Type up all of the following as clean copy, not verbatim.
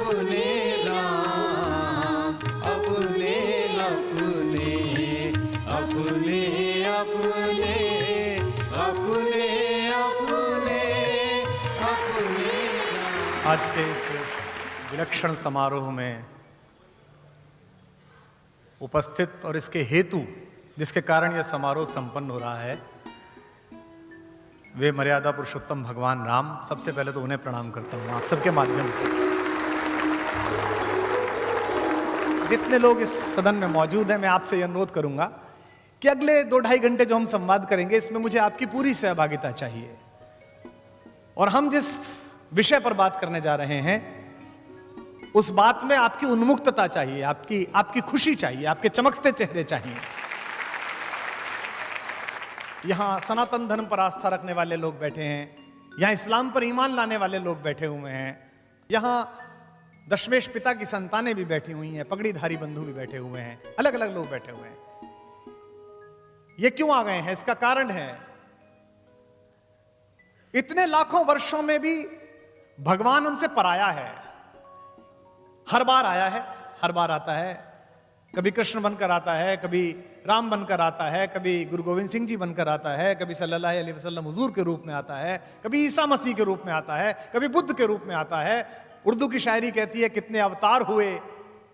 अपने राम, अपने अपने अपने अपने अपने अपने अपने राम। आज के इस विलक्षण समारोह में उपस्थित और इसके हेतु जिसके कारण यह समारोह संपन्न हो रहा है, वे मर्यादा पुरुषोत्तम भगवान राम। सबसे पहले तो उन्हें प्रणाम करता हूं आप सबके माध्यम से। जितने लोग इस सदन में मौजूद हैं, मैं आपसे यह अनुरोध करूंगा कि अगले 2-2.5 घंटे जो हम संवाद करेंगे, इसमें मुझे आपकी पूरी सहभागिता चाहिए। और हम जिस विषय पर बात करने जा रहे हैं, उस बात में आपकी उन्मुक्तता चाहिए, आपकी खुशी चाहिए, आपके चमकते चेहरे चाहिए। यहां सनातन धर्म पर आस्था रखने वाले लोग बैठे हैं, यहां इस्लाम पर ईमान लाने वाले लोग बैठे हुए हैं, यहां दशमेश पिता की संतानें भी बैठी हुई हैं, पगड़ीधारी बंधु भी बैठे हुए हैं, अलग अलग लोग बैठे हुए हैं। ये क्यों आ गए हैं? इसका कारण है, इतने लाखों वर्षों में भी भगवान हमसे पराया है। हर बार आया है, हर बार आता है। कभी कृष्ण बनकर आता है, कभी राम बनकर आता है, कभी गुरु गोविंद सिंह जी बनकर आता है, कभी सल्लल्लाहु अलैहि वसल्लम हुजूर के रूप में आता है, कभी ईसा मसीह के रूप में आता है, कभी बुद्ध के रूप में आता है। उर्दू की शायरी कहती है, कितने अवतार हुए,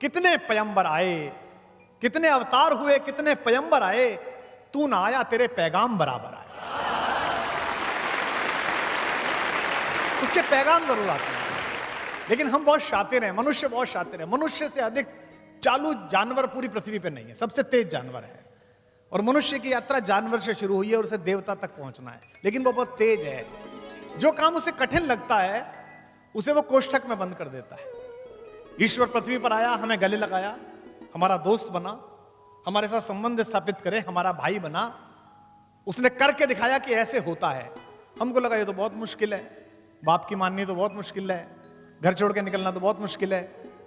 कितने पैगंबर आए, कितने अवतार हुए, कितने पैगंबर आए, तू ना आया तेरे पैगाम बराबर आए। उसके पैगाम जरूर आते हैं, लेकिन हम बहुत शातिर हैं, मनुष्य बहुत शातिर है। मनुष्य से अधिक चालू जानवर पूरी पृथ्वी पर नहीं है, सबसे तेज जानवर है। और मनुष्य की यात्रा जानवर से शुरू हुई है और उसे देवता तक पहुंचना है, लेकिन वो बहुत तेज है। जो काम उसे कठिन लगता है, उसे वो कोष्ठक में बंद कर देता है। ईश्वर पृथ्वी पर आया, हमें गले लगाया, हमारा दोस्त बना, हमारे साथ संबंध स्थापित करे, हमारा भाई बना। उसने करके दिखाया कि ऐसे होता है। हमको लगा ये तो बहुत मुश्किल है, बाप की माननी तो बहुत मुश्किल है, घर छोड़ के निकलना तो बहुत मुश्किल है।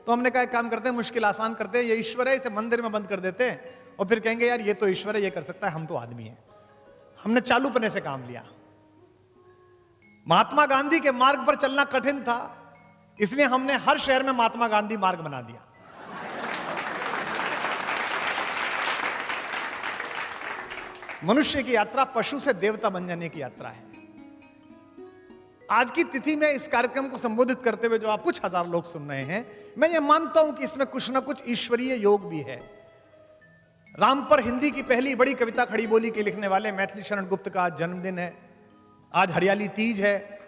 तो हमने कहा एक काम करते हैं, मुश्किल आसान करते हैं, ये ईश्वर है, इसे मंदिर में बंद कर देते हैं और फिर कहेंगे यार ये तो ईश्वर है, ये कर सकता है, हम तो आदमी हैं। हमने चालूपने से काम लिया। महात्मा गांधी के मार्ग पर चलना कठिन था, इसलिए हमने हर शहर में महात्मा गांधी मार्ग बना दिया। मनुष्य की यात्रा पशु से देवता बन जाने की यात्रा है। आज की तिथि में इस कार्यक्रम को संबोधित करते हुए जो आप कुछ हजार लोग सुन रहे हैं, मैं ये मानता हूं कि इसमें कुछ ना कुछ ईश्वरीय योग भी है। राम पर हिंदी की पहली बड़ी कविता खड़ी बोली के लिखने वाले मैथिली शरण गुप्त का आज जन्मदिन है। आज हरियाली तीज है।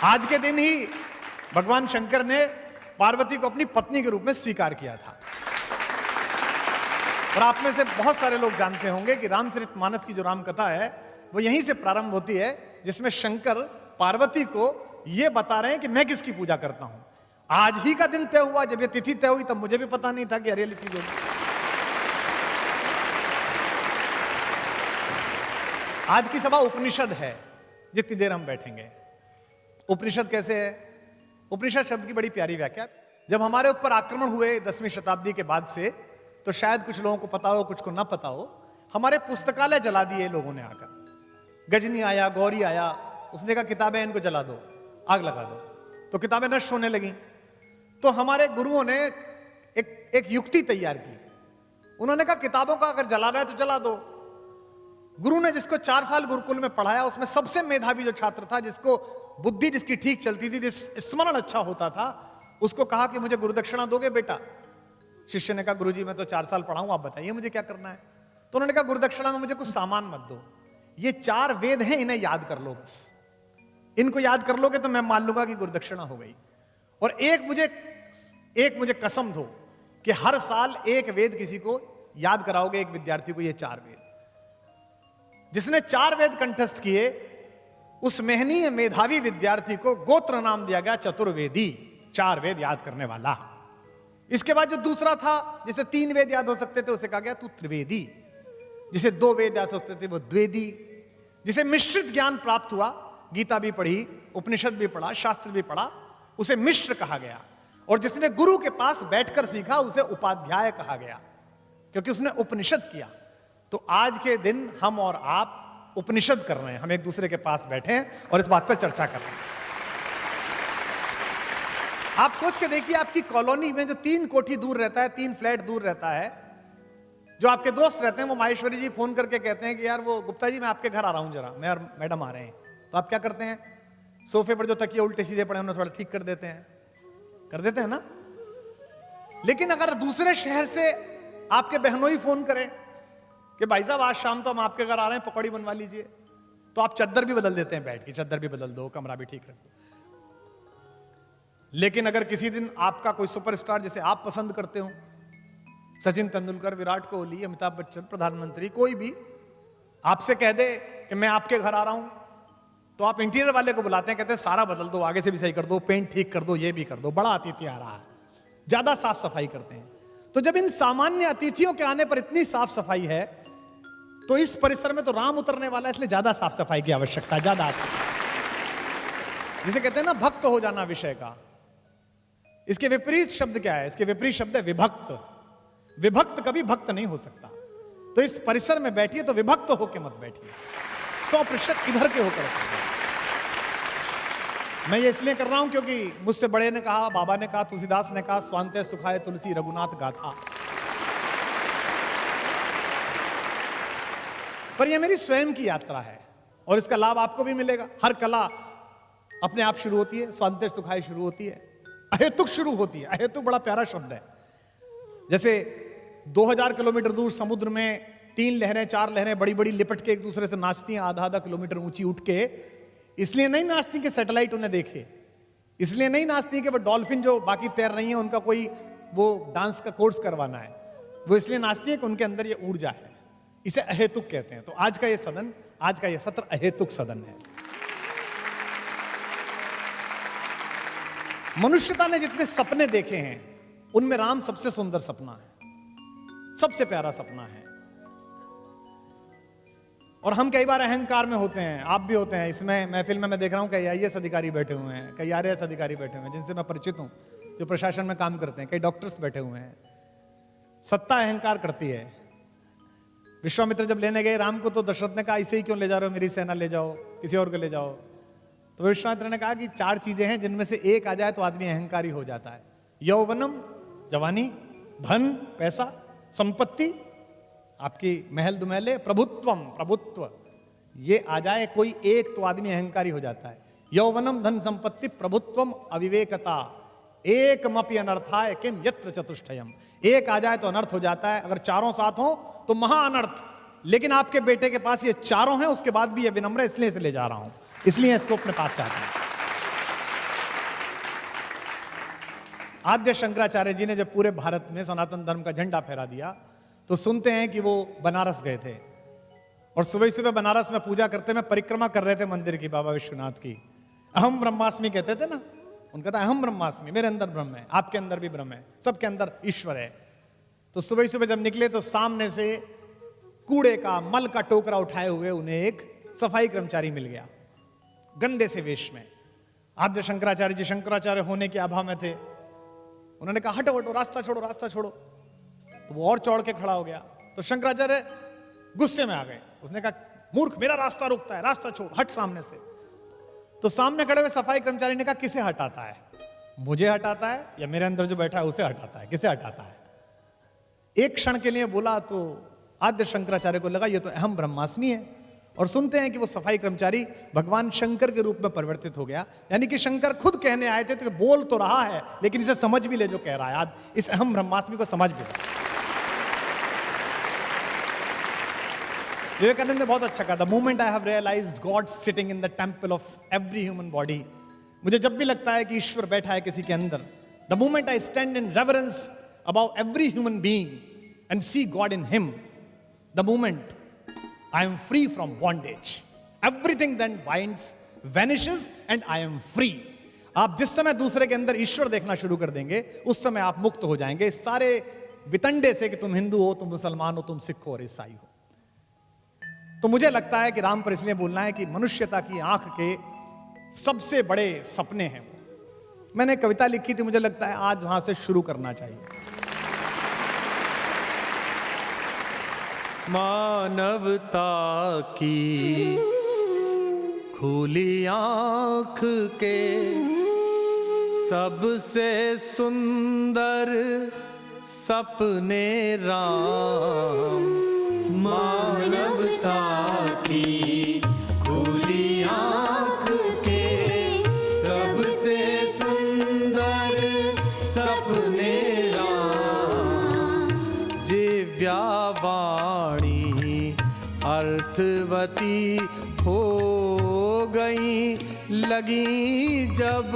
आज के दिन ही भगवान शंकर ने पार्वती को अपनी पत्नी के रूप में स्वीकार किया था। और आप में से बहुत सारे लोग जानते होंगे कि रामचरितमानस की जो राम कथा है, वो यहीं से प्रारंभ होती है, जिसमें शंकर पार्वती को यह बता रहे हैं कि मैं किसकी पूजा करता हूं। आज ही का दिन तय हुआ, जब ये तिथि तय हुई तब मुझे भी पता नहीं था कि हरियाली तीज होगी। आज की सभा उपनिषद है, जितनी देर हम बैठेंगे। उपनिषद कैसे है? उपनिषद शब्द की बड़ी प्यारी व्याख्या। जब हमारे ऊपर आक्रमण हुए 10वीं शताब्दी के बाद से, तो शायद कुछ लोगों को पता हो, कुछ को ना पता हो, हमारे पुस्तकालय जला दिए लोगों ने आकर। गजनी आया, गौरी आया, उसने कहा किताबें इनको जला दो, आग लगा दो, तो किताबें नष्ट होने लगी। तो हमारे गुरुओं ने एक युक्ति तैयार की। उन्होंने कहा किताबों का अगर जला रहा है तो जला दो। गुरु ने जिसको 4 साल गुरुकुल में पढ़ाया, उसमें सबसे मेधावी जो छात्र था, जिसको बुद्धि जिसकी ठीक चलती थी, जिस स्मरण अच्छा होता था, उसको कहा कि मुझे गुरुदक्षिणा दोगे बेटा? शिष्य ने कहा गुरुजी मैं तो 4 साल पढ़ा हूं, आप बताइए मुझे क्या करना है। तो उन्होंने कहा गुरुदक्षिणा में मुझे कुछ सामान मत दो, ये 4 वेद हैं, इन्हें याद कर लो बस। इनको याद कर लोगे तो मैं मान लूंगा कि गुरुदक्षिणा हो गई। और एक मुझे कसम दो कि हर साल एक वेद किसी को याद कराओगे, एक विद्यार्थी को, ये 4 वेद। जिसने 4 वेद कंठस्थ किए, उस मेहनीय मेधावी विद्यार्थी को गोत्र नाम दिया गया चतुर्वेदी, 4 वेद याद करने वाला। इसके बाद जो दूसरा था, जिसे 3 वेद याद हो सकते थे, उसे कहा गया तू त्रिवेदी। जिसे 2 वेद याद हो सकते थे, वो द्वेदी। जिसे मिश्रित ज्ञान प्राप्त हुआ, गीता भी पढ़ी, उपनिषद भी पढ़ा, शास्त्र भी पढ़ा, उसे मिश्र कहा गया। और जिसने गुरु के पास बैठकर सीखा, उसे उपाध्याय कहा गया, क्योंकि उसने उपनिषद किया। तो आज के दिन हम और आप उपनिषद कर रहे हैं, हम एक दूसरे के पास बैठे हैं और इस बात पर चर्चा कर रहे हैं। आप सोच के देखिए, आपकी कॉलोनी में जो 3 कोठी दूर रहता है, 3 फ्लैट दूर रहता है, जो आपके दोस्त रहते हैं, वो माहेश्वरी जी फोन करके कहते हैं कि यार वो गुप्ता जी मैं आपके घर आ रहा हूं जरा, मैं और मैडम आ रहे हैं। तो आप क्या करते हैं? सोफे पर जो तकिए उल्टे सीधे पड़े उन्हें थोड़ा ठीक कर देते हैं ना। लेकिन अगर दूसरे शहर से आपके बहनोई फोन करें कि भाई साहब आज शाम तो हम आपके घर आ रहे हैं, पकौड़ी बनवा लीजिए, तो आप चद्दर भी बदल देते हैं, बेड की चद्दर भी बदल दो, कमरा भी ठीक रख दो। लेकिन अगर किसी दिन आपका कोई सुपरस्टार जिसे आप पसंद करते हो, सचिन तेंदुलकर, विराट कोहली, अमिताभ बच्चन, प्रधानमंत्री, कोई भी आपसे कह दे कि मैं आपके घर आ रहा हूं, तो आप इंटीरियर वाले को बुलाते हैं, कहते हैं सारा बदल दो, आगे से भी सही कर दो, पेंट ठीक कर दो, ये भी कर दो, बड़ा अतिथि आ रहा है, ज्यादा साफ सफाई करते हैं। तो जब इन सामान्य अतिथियों के आने पर इतनी साफ सफाई है, तो इस परिसर में तो राम उतरने वाला है, इसलिए ज्यादा साफ सफाई की आवश्यकता है, ज्यादा अच्छी। जिसे कहते हैं ना भक्त हो जाना विषय का। इसके विपरीत शब्द क्या है? इसके विपरीत शब्द है विभक्त। विभक्त कभी भक्त नहीं हो सकता। तो इस परिसर में बैठिए तो विभक्त होकर मत बैठिए, 100% इधर के होकर। मैं ये इसलिए कर रहा हूं क्योंकि मुझसे बड़े ने कहा, बाबा ने कहा, तुलसीदास ने कहा, स्वांते सुखाए तुलसी रघुनाथ गाथा। पर यह मेरी स्वयं की यात्रा है और इसका लाभ आपको भी मिलेगा। हर कला अपने आप शुरू होती है, स्वांते सुखाए शुरू होती है, अहेतुक शुरू होती है। अहेतुक बड़ा प्यारा शब्द है। जैसे 2000 किलोमीटर दूर समुद्र में 3 लहरें 4 लहरें बड़ी बड़ी लिपट के एक दूसरे से नाचती हैं, आधा किलोमीटर ऊंची उठ के। इसलिए नहीं नाचती कि सैटेलाइट उन्हें देखे, इसलिए नहीं नाचती कि वो डॉल्फिन जो बाकी तैर रही है उनका कोई वो डांस का कोर्स करवाना है, वो इसलिए नाचती है कि उनके अंदर ये ऊर्जा है। इसे अहेतुक कहते हैं। तो आज का ये सदन, आज का ये सत्र अहेतुक सदन है। मनुष्यता ने जितने सपने देखे हैं उनमें राम सबसे सुंदर सपना है, सबसे प्यारा सपना है। और हम कई बार अहंकार में होते हैं, आप भी होते हैं। इसमें महफिल में मैं देख रहा हूं कई आईएएस अधिकारी बैठे हुए हैं, कई आरएएस अधिकारी बैठे हुए हैं जिनसे मैं परिचित हूं, जो प्रशासन में काम करते हैं, कई डॉक्टर्स बैठे हुए हैं। सत्ता अहंकार करती है। विश्वामित्र जब लेने गए राम को तो दशरथ ने कहा इसे ही क्यों ले जा रहे हो, मेरी सेना ले जाओ, किसी और को ले जाओ। तो विश्वामित्र ने कहा कि 4 चीजें हैं जिनमें से एक आ जाए तो आदमी अहंकारी हो जाता है। यौवनम, जवानी, धन, पैसा, संपत्ति, आपकी महल दुमहले, प्रभुत्वम, प्रभुत्व, ये आ जाए कोई एक तो आदमी अहंकारी हो जाता है। यौवनम, धन, संपत्ति, प्रभुत्वम, अविवेकता, एकमपि अनर्थाय किम यत्र चतुष्टयम। एक आ जाए तो अनर्थ हो जाता है, अगर चारों साथ हो तो महा अनर्थ। लेकिन आपके बेटे के पास ये चारों हैं, उसके बाद भी ये विनम्र है, इसलिए इसे ले जा रहा हूं, इसलिए इसको अपने पास चाहते हैं। आद्य शंकराचार्य जी ने जब पूरे भारत में सनातन धर्म का झंडा फहरा दिया तो सुनते हैं कि वो बनारस गए थे और सुबह सुबह बनारस में पूजा करते में परिक्रमा कर रहे थे मंदिर की, बाबा विश्वनाथ की। अहम ब्रह्मास्मि कहते थे ना, उनका था अहम ब्रह्मास्मि, मेरे अंदर ब्रह्म है, आपके अंदर भी ब्रह्म है, सबके अंदर ईश्वर है। तो सुबह सुबह जब निकले तो सामने से कूड़े का, मल का टोकरा उठाए हुए उन्हें एक सफाई कर्मचारी मिल गया, गंदे से वेश में। आद्य शंकराचार्य जी शंकराचार्य होने के अभाव में थे। उन्होंने कहा हटो हटो, रास्ता छोड़ो, रास्ता छोड़ो। तो वो और चौड़ के खड़ा हो गया। तो शंकराचार्य गुस्से में आ गए। उसने कहा मूर्ख, मेरा रास्ता रोकता है, रास्ता छोड़, हट सामने से। तो सामने खड़े हुए सफाई कर्मचारी ने कहा किसे हटाता है, मुझे हटाता है या मेरे अंदर जो बैठा है उसे हटाता है, किसे हटाता है? एक क्षण के लिए बोला तो आद्य शंकराचार्य को लगा ये तो अहम ब्रह्मास्मि है। और सुनते हैं कि वो सफाई कर्मचारी भगवान शंकर के रूप में परिवर्तित हो गया। यानी कि शंकर खुद कहने आए थे तो बोल तो रहा है लेकिन इसे समझ भी ले जो कह रहा है। आज इस अहम ब्रह्मास्मि को समझ भी ले। विवेकानंद ने बहुत अच्छा कहा, the moment I have realised God sitting in the temple of every human body. मुझे जब भी लगता है कि ईश्वर बैठा है किसी के अंदर, the moment I stand in reverence about every human being and see God in him, the moment I am free from bondage. Everything then binds, vanishes and I am free. आप जिस समय दूसरे के अंदर ईश्वर देखना शुरू कर देंगे उस समय आप मुक्त हो जाएंगे इस सारे वितंडे से कि तुम हिंदू हो, तुम मुसलमान हो, तुम सिख हो और ईसाई हो। तो मुझे लगता है कि राम पर इसलिए बोलना है कि मनुष्यता की आंख के सबसे बड़े सपने हैं। मैंने कविता लिखी थी, मुझे लगता है आज वहां से शुरू करना चाहिए। मानवता की खुली आंख के सबसे सुंदर सपने राम, मानवता की खुली आँख के सबसे सुंदर सपने राम। जिव्या वाणी अर्थवती हो गई, लगी जब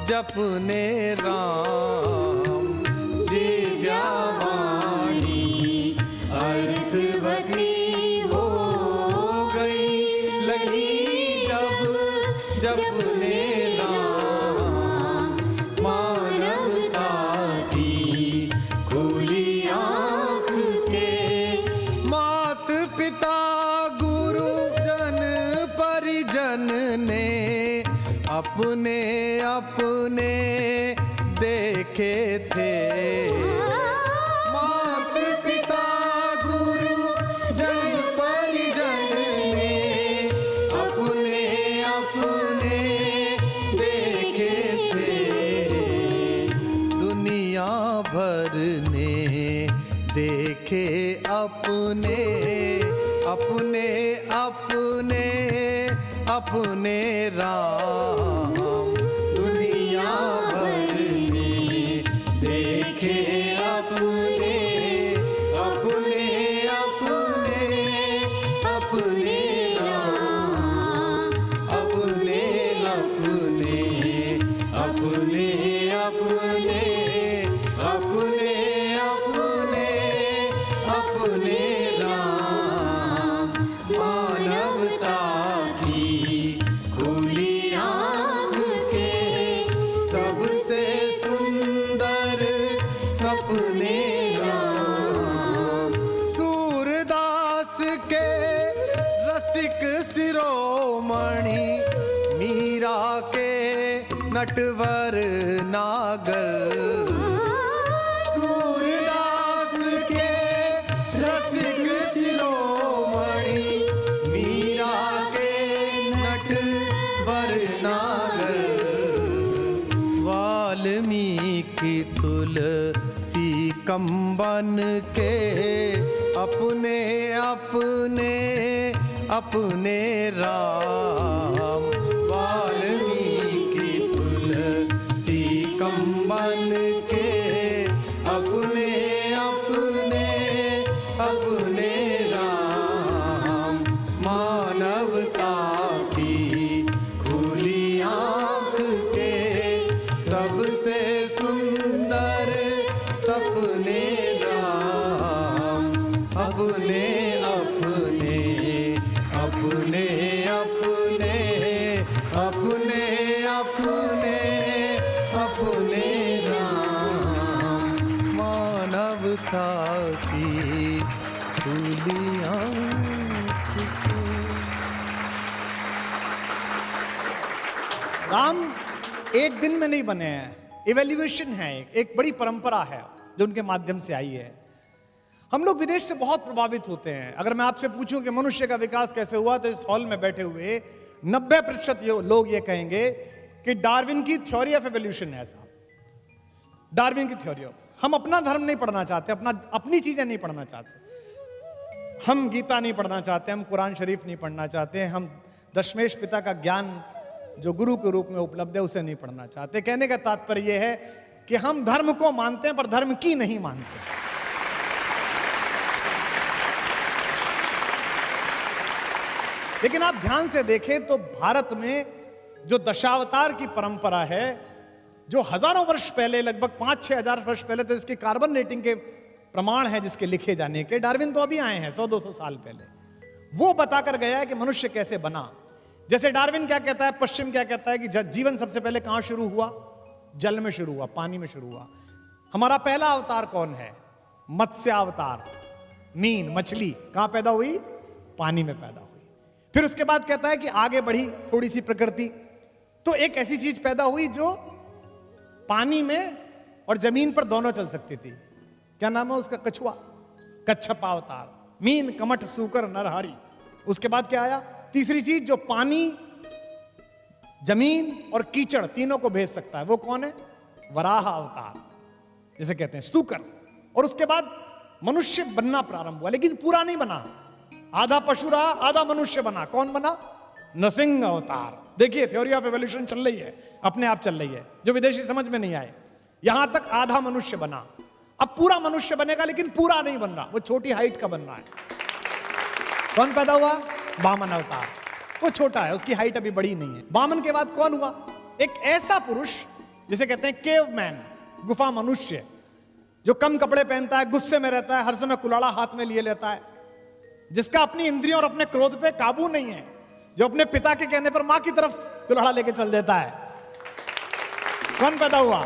जपने राम। जिव्या वाणी अर्थवती हो गई, लगी जब जपने राम। मानवता की खुली आँख के मात पिता गुरुजन परिजन ने अपने अपने देखे थे। मात पिता गुरुजन परिजन ने अपने अपने देखे थे। दुनिया भर ने देखे अपने अपने अपने अपने राम। दुनिया भर ने देखे अपने अपने अपने अपने राम। अपने अपने अपने अपने अपने अपने अपने राम। मानवता की खुली आँख के सबसे सुंदर सपने राम। सूरदास के रसिक शिरोमणि, मीरा के नटवर नागर। सूरदास के रसिक शिरोमणि, मीरा के नटवर नागर। वाल्मीकि तुलसी कंबन के अपने अपने अपने राम। वाल्मीकि तुलसी कंबन के अपने अपने अपने राम। मानवता की खुली आँख के सबसे सुंदर सपने राम। अपने अपने अपने अपने अपने अपने अपने राम। मानवता की खुली आँख के। राम एक दिन में नहीं बने हैं, इवैल्यूएशन है, एक बड़ी परंपरा है जो उनके माध्यम से आई है। हम लोग विदेश से बहुत प्रभावित होते हैं। अगर मैं आपसे पूछूं कि मनुष्य का विकास कैसे हुआ, तो इस हॉल में बैठे हुए 90% लोग ये कहेंगे कि डार्विन की थ्योरी ऑफ एवोल्यूशन है। साहब, डार्विन की थ्योरी ऑफ, हम अपना धर्म नहीं पढ़ना चाहते, अपनी चीजें नहीं पढ़ना चाहते। हम गीता नहीं पढ़ना चाहते, हम कुरान शरीफ नहीं पढ़ना चाहते, हम दशमेश पिता का ज्ञान जो गुरु के रूप में उपलब्ध है उसे नहीं पढ़ना चाहते। कहने का तात्पर्य यह है कि हम धर्म को मानते हैं पर धर्म की नहीं मानते। लेकिन आप ध्यान से देखें तो भारत में जो दशावतार की परंपरा है, जो हजारों वर्ष पहले, लगभग 5-6 हजार वर्ष पहले, तो इसके कार्बन डेटिंग के प्रमाण है जिसके लिखे जाने के। डार्विन तो अभी आए हैं 100-200 साल पहले। वो बताकर गया है कि मनुष्य कैसे बना। जैसे डार्विन क्या कहता है, पश्चिम क्या कहता है कि जीवन सबसे पहले कहां शुरू हुआ? जल में शुरू हुआ, पानी में शुरू हुआ। हमारा पहला अवतार कौन है? मत्स्य अवतार। मीन, मछली कहां पैदा हुई? पानी में पैदा हुई। फिर उसके बाद कहता है कि आगे बढ़ी थोड़ी सी प्रकृति, तो एक ऐसी चीज पैदा हुई जो पानी में और जमीन पर दोनों चल सकती थी। क्या नाम है उसका? कछुआ, कच्छप अवतार। मीन, कमठ, सूकर, नरहारी। उसके बाद क्या आया? तीसरी चीज जो पानी जमीन और कीचड़ तीनों को भेज सकता है। वो कौन है? वराह अवतार, जिसे कहते हैं सूकर। और उसके बाद मनुष्य बनना प्रारंभ हुआ, लेकिन पूरा नहीं बना। आधा पशु रहा, आधा मनुष्य बना। कौन बना? नरसिंह अवतार। देखिए, थ्योरी ऑफ एवोल्यूशन चल रही है, अपने आप चल रही है, जो विदेशी समझ में नहीं आए। यहां तक आधा मनुष्य बना, अब पूरा मनुष्य बनेगा, लेकिन पूरा नहीं बन रहा, वो छोटी हाइट का बन रहा है। कौन पैदा हुआ? वामन अवतार। वो छोटा है, उसकी हाइट अभी बड़ी नहीं है। वामन के बाद कौन हुआ? एक ऐसा पुरुष जिसे कहते हैं केव मैन, गुफा मनुष्य, जो कम कपड़े पहनता है, गुस्से में रहता है, हर समय कुलाड़ा हाथ में लिए लेता है, जिसका अपनी इंद्रियों और अपने क्रोध पे काबू नहीं है, जो अपने पिता के कहने पर मां की तरफ कुल्हाड़ा लेके चल देता है। कौन पैदा हुआ?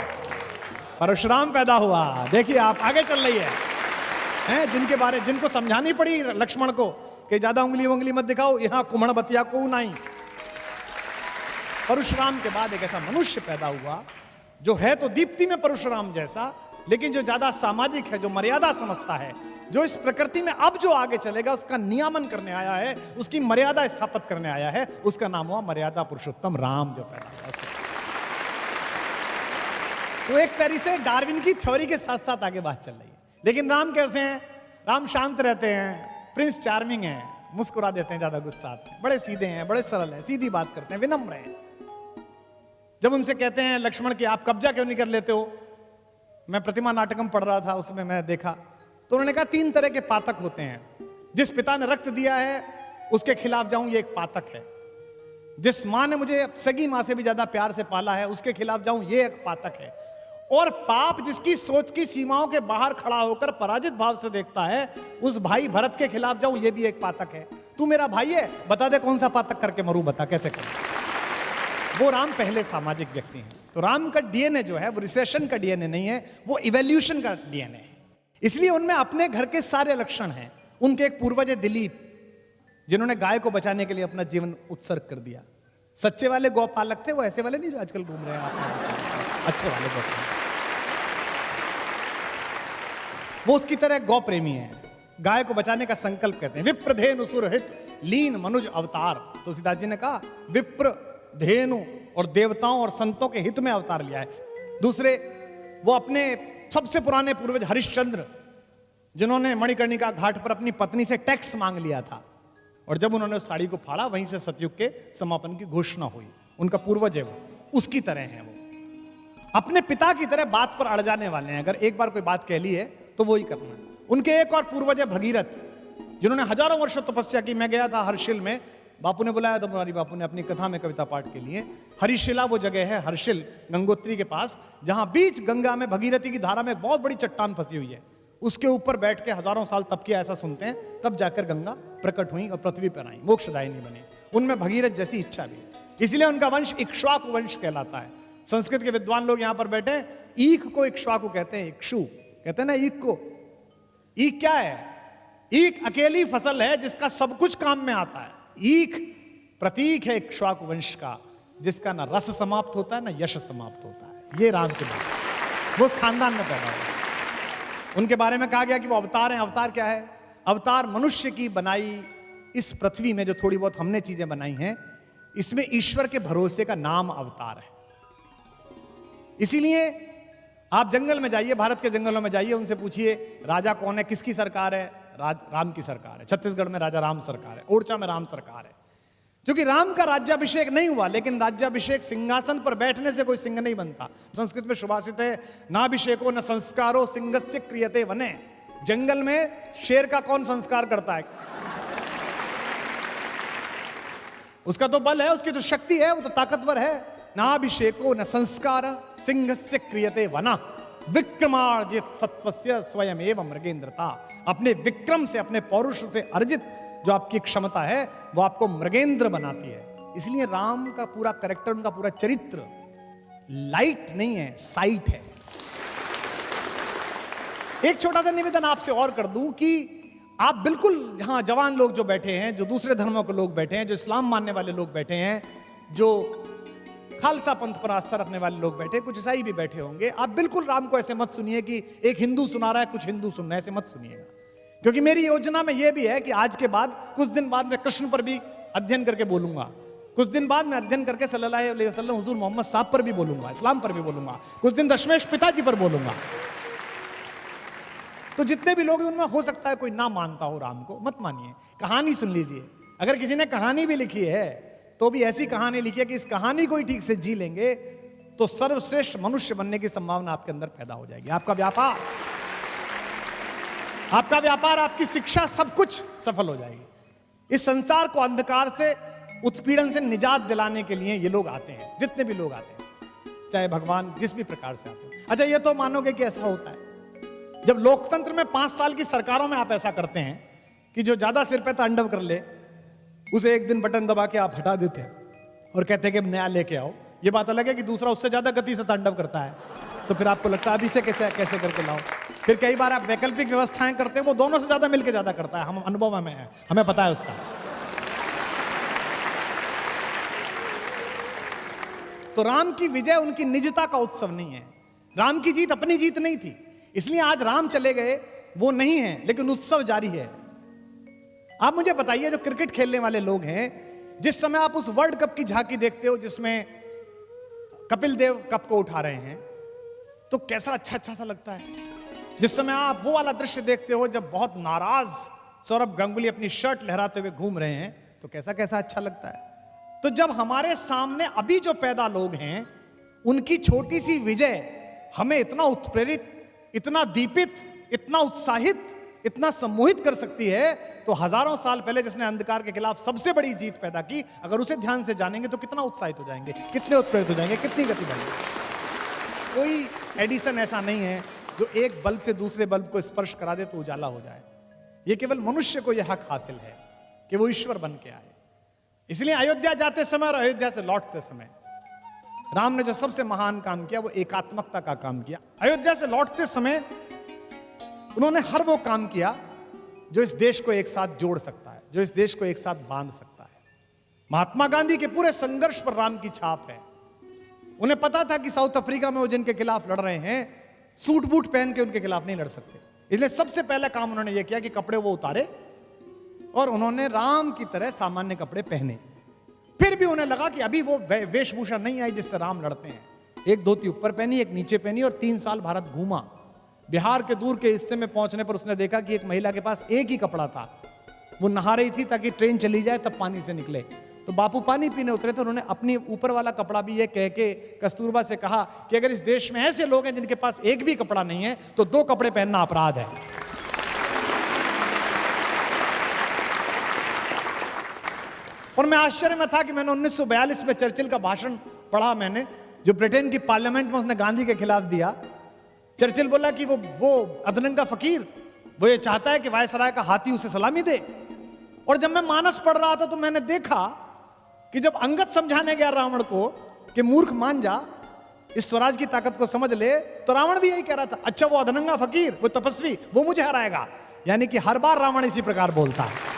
परशुराम पैदा हुआ। देखिए, आप आगे चल रही है, जिनको समझानी पड़ी लक्ष्मण को कि ज्यादा उंगली मत दिखाओ, यहां कुम्हड़ बतिया को नहीं। परशुराम के बाद एक ऐसा मनुष्य पैदा हुआ जो है तो दीप्ति में परशुराम जैसा, लेकिन जो ज्यादा सामाजिक है, जो मर्यादा समझता है, जो इस प्रकृति में अब जो आगे चलेगा उसका नियामन करने आया है, उसकी मर्यादा स्थापित करने आया है। उसका नाम हुआ मर्यादा पुरुषोत्तम राम, जो पैदा हुआ। तो एक तरीके से डार्विन की थ्योरी के साथ साथ आगे बात चल रही है। लेकिन राम कैसे हैं? राम शांत रहते हैं, प्रिंस चार्मिंग हैं, मुस्कुरा देते हैं ज्यादा गुस्सा आते हैं, बड़े सीधे हैं, बड़े सरल हैं, सीधी बात करते हैं, विनम्र हैं। जब उनसे कहते हैं लक्ष्मण कि आप कब्जा क्यों नहीं कर लेते हो, मैं प्रतिमा नाटकम पढ़ रहा था, उसमें मैं देखा, तो उन्होंने कहा 3 तरह के पातक होते हैं। जिस पिता ने रक्त दिया है उसके खिलाफ जाऊं, ये एक पातक है। जिस मां ने मुझे सगी मां से भी ज्यादा प्यार से पाला है, उसके खिलाफ जाऊं, ये एक पातक है। और पाप जिसकी सोच की सीमाओं के बाहर खड़ा होकर पराजित भाव से देखता है, उस भाई भरत के खिलाफ जाऊं, ये भी एक पातक है। तू मेरा भाई है, बता दे कौन सा पातक करके मरूं, बता कैसे करूं। वो राम पहले सामाजिक व्यक्ति हैं। तो राम का डीएनए जो है वो रिसेशन का डीएनए नहीं है, वो इवोल्यूशन का डीएनए है। इसलिए उनमें अपने घर के सारे लक्षण हैं। उनके एक पूर्वज है दिलीप, जिन्होंने गाय को बचाने के लिए अपना जीवन उत्सर्ग कर दिया। सच्चे वाले गौपालक थे वो, ऐसे वाले नहीं जो आजकल घूम रहे हैं आप, अच्छे वाले गौपालक। वो उसकी तरह गौ प्रेमी है, गाय को बचाने का संकल्प कहते हैं। विप्र धेनु सुरहित लीन मनुज अवतार। तुलसीदास जी ने कहा विप्र धेनु और देवताओं और संतों के हित में अवतार लिया है। दूसरे, वो अपने सबसे पुराने पूर्वज हरिश्चंद्र, जिन्होंने मणिकर्णिका घाट पर अपनी पत्नी से टैक्स मांग लिया था, और जब उन्होंने उस साड़ी को फाड़ा, वहीं से सतयुग के समापन की घोषणा हुई। उनका पूर्वज है वो, उसकी तरह है वो। अपने पिता की तरह बात पर अड़ जाने वाले हैं। अगर एक बार कोई बात कह ली है तो वो ही करना है। उनके एक और पूर्वज है भगीरथ, जिन्होंने हजारों वर्षों तपस्या की। मैं गया था हर्षिल में, बापू ने बुलाया था, मुरारी बापू ने अपनी कथा में कविता पाठ के लिए। हरिशिला वो जगह है, हर्षिल गंगोत्री के पास, जहां बीच गंगा में भगीरथी की धारा में एक बहुत बड़ी चट्टान फंसी हुई है। उसके ऊपर बैठ के हजारों साल तप किया, ऐसा सुनते हैं। तब जाकर गंगा प्रकट हुई और पृथ्वी पर आई, मोक्षदायिनी बनी। उनमें भगीरथ जैसी इच्छा भी है, इसलिए उनका वंश इक्ष्वाकु वंश कहलाता है। संस्कृत के विद्वान लोग यहां पर बैठे हैं, ईख को इक्ष्वाकु कहते हैं, इक्षु कहते हैं ना ईख को। ईख क्या है? ईख अकेली फसल है जिसका सब कुछ काम में आता है। ईख प्रतीक है इक्ष्वाकु वंश का, जिसका ना रस समाप्त होता है ना यश समाप्त होता है। ये राम के बात, वो उस खानदान में पैदा हुए। उनके बारे में कहा गया कि वो अवतार हैं। अवतार क्या है? अवतार मनुष्य की बनाई इस पृथ्वी में जो थोड़ी बहुत हमने चीजें बनाई हैं, इसमें ईश्वर के भरोसे का नाम अवतार है। इसीलिए आप जंगल में जाइए, भारत के जंगलों में जाइए, उनसे पूछिए राजा कौन है, किसकी सरकार है? राम की सरकार है। छत्तीसगढ़ में राजा राम सरकार है, ओरछा में राम सरकार है। क्योंकि राम का राज्याभिषेक नहीं हुआ, लेकिन राज्याभिषेक सिंहासन पर बैठने से कोई सिंह नहीं बनता। संस्कृत में सुभाषित है, नाभिषेको न संस्कारो सिंहस्य क्रियते वने। जंगल में शेर का कौन संस्कार करता है? उसका तो बल है, उसकी तो शक्ति है, वो तो ताकतवर है। नाभिषेको न संस्कार सिंहस्य क्रियते वना विक्रमार्जित सत्वस्य स्वयं एवं मृगेंद्रता। अपने विक्रम से, अपने पौरुष से अर्जित जो आपकी क्षमता है, वो आपको मृगेंद्र बनाती है। इसलिए राम का पूरा कैरेक्टर, उनका पूरा चरित्र लाइट नहीं है, साइट है। एक छोटा सा निवेदन आपसे और कर दूं कि आप बिल्कुल जहां जवान लोग जो बैठे हैं, जो दूसरे धर्मों के लोग बैठे हैं, जो इस्लाम मानने वाले लोग बैठे हैं, जो खालसा पंथ पर आस्था रखने वाले लोग बैठे, कुछ ईसाई भी बैठे होंगे, आप बिल्कुल राम को ऐसे मत सुनिए कि एक हिंदू सुना रहा है, कुछ हिंदू सुन रहे हैं, ऐसे मत सुनिएगा। क्योंकि मेरी योजना में यह भी है कि आज के बाद कुछ दिन बाद मैं कृष्ण पर भी अध्ययन करके बोलूंगा, कुछ दिन बाद मैं अध्ययन करके सल्लल्लाहु अलैहि वसल्लम हुजूर मोहम्मद साहब पर भी बोलूंगा, इस्लाम पर भी बोलूंगा, कुछ दिन दशमेश पिताजी पर बोलूंगा। तो जितने भी लोग उनमें हो सकता है कोई ना मानता हो राम को, मत मानिए, कहानी सुन लीजिए। अगर किसी ने कहानी भी लिखी है तो भी ऐसी कहानी लिखी है कि इस कहानी को ही ठीक से जी लेंगे तो सर्वश्रेष्ठ मनुष्य बनने की संभावना आपके अंदर पैदा हो जाएगी। आपका व्यापार, आपकी शिक्षा, सब कुछ सफल हो जाएगी। इस संसार को अंधकार से, उत्पीड़न से निजात दिलाने के लिए ये लोग आते हैं, जितने भी लोग आते हैं, चाहे भगवान जिस भी प्रकार से आते हैं। अच्छा, ये तो मानोगे कि ऐसा होता है जब लोकतंत्र में 5 साल की सरकारों में आप ऐसा करते हैं कि जो ज्यादा सिर पे तांडव कर ले उसे एक दिन बटन दबा के आप हटा देते हैं और कहते हैं कि नया लेके आओ। ये बात अलग है कि दूसरा उससे ज्यादा गति से तांडव करता है, तो फिर आपको लगता है अभी से कैसे करके लाओ। फिर कई बार आप वैकल्पिक व्यवस्थाएं करते हैं, वो दोनों से ज्यादा मिलकर ज्यादा करता है। हम अनुभव में है, हमें पता है उसका। तो राम की विजय उनकी निजता का उत्सव नहीं है, राम की जीत अपनी जीत नहीं थी, इसलिए आज राम चले गए वो नहीं है, लेकिन उत्सव जारी है। आप मुझे बताइए, जो क्रिकेट खेलने वाले लोग हैं, जिस समय आप उस वर्ल्ड कप की झांकी देखते हो जिसमें कपिल देव कप को उठा रहे हैं, तो कैसा अच्छा सा लगता है। जिस समय आप वो वाला दृश्य देखते हो जब बहुत नाराज सौरभ गांगुली अपनी शर्ट लहराते हुए घूम रहे हैं, तो कैसा अच्छा लगता है। तो जब हमारे सामने अभी जो पैदा लोग हैं उनकी छोटी सी विजय हमें इतना उत्प्रेरित, इतना दीपित, इतना उत्साहित, इतना सम्मोहित कर सकती है, तो हजारों साल पहले जिसने अंधकार के खिलाफ सबसे बड़ी जीत पैदा की, अगर उसे ध्यान से जानेंगे तो कितना उत्साहित हो जाएंगे, कितने उत्प्रेरित हो जाएंगे, कितनी गति बढ़ेगी। कोई एडिसन ऐसा नहीं है जो एक बल्ब से दूसरे बल्ब को स्पर्श करा दे तो उजाला हो जाए। यह केवल मनुष्य को यह हक हासिल है कि वो ईश्वर बन के आए। इसलिए अयोध्या जाते समय और अयोध्या से लौटते समय राम ने जो सबसे महान काम किया वो एकात्मकता का काम किया। अयोध्या से लौटते समय उन्होंने हर वो काम किया जो इस देश को एक साथ जोड़ सकता है, जो इस देश को एक साथ बांध सकता है। महात्मा गांधी के पूरे संघर्ष पर राम की छाप है। उन्हें पता था कि साउथ अफ्रीका में वो जिनके खिलाफ लड़ रहे हैं सूट बूट पहन के उनके खिलाफ नहीं लड़ सकते, इसलिए सबसे पहला काम उन्होंने ये किया कि कपड़े वो उतारे और उन्होंने राम की तरह सामान्य कपड़े पहने। फिर भी उन्हें लगा कि अभी वो वेशभूषा नहीं आई जिससे राम लड़ते हैं। एक धोती ऊपर पहनी, एक नीचे पहनी और 3 साल भारत घूमा। बिहार के दूर के हिस्से में पहुंचने पर उसने देखा कि एक महिला के पास एक ही कपड़ा था, वो नहा रही थी ताकि ट्रेन चली जाए तब पानी से निकले। तो बापू पानी पीने उतरे तो उन्होंने अपनी ऊपर वाला कपड़ा भी ये कह के कस्तूरबा से कहा कि अगर इस देश में ऐसे लोग हैं जिनके पास एक भी कपड़ा नहीं है तो 2 कपड़े पहनना अपराध है। और मैं आश्चर्य में था कि मैंने 1942 में चर्चिल का भाषण पढ़ा, मैंने जो ब्रिटेन की पार्लियामेंट में उसने गांधी के खिलाफ दिया। चर्चिल बोला कि वो अधनंगा फकीर, वो ये चाहता है कि वायसराय का हाथी उसे सलामी दे। और जब मैं मानस पढ़ रहा था तो मैंने देखा कि जब अंगद समझाने गया रावण को कि मूर्ख मान जा, इस स्वराज की ताकत को समझ ले, तो रावण भी यही कह रहा था, अच्छा वो अधनंगा फकीर, वो तपस्वी, वो मुझे हराएगा। यानी कि हर बार रावण इसी प्रकार बोलता है।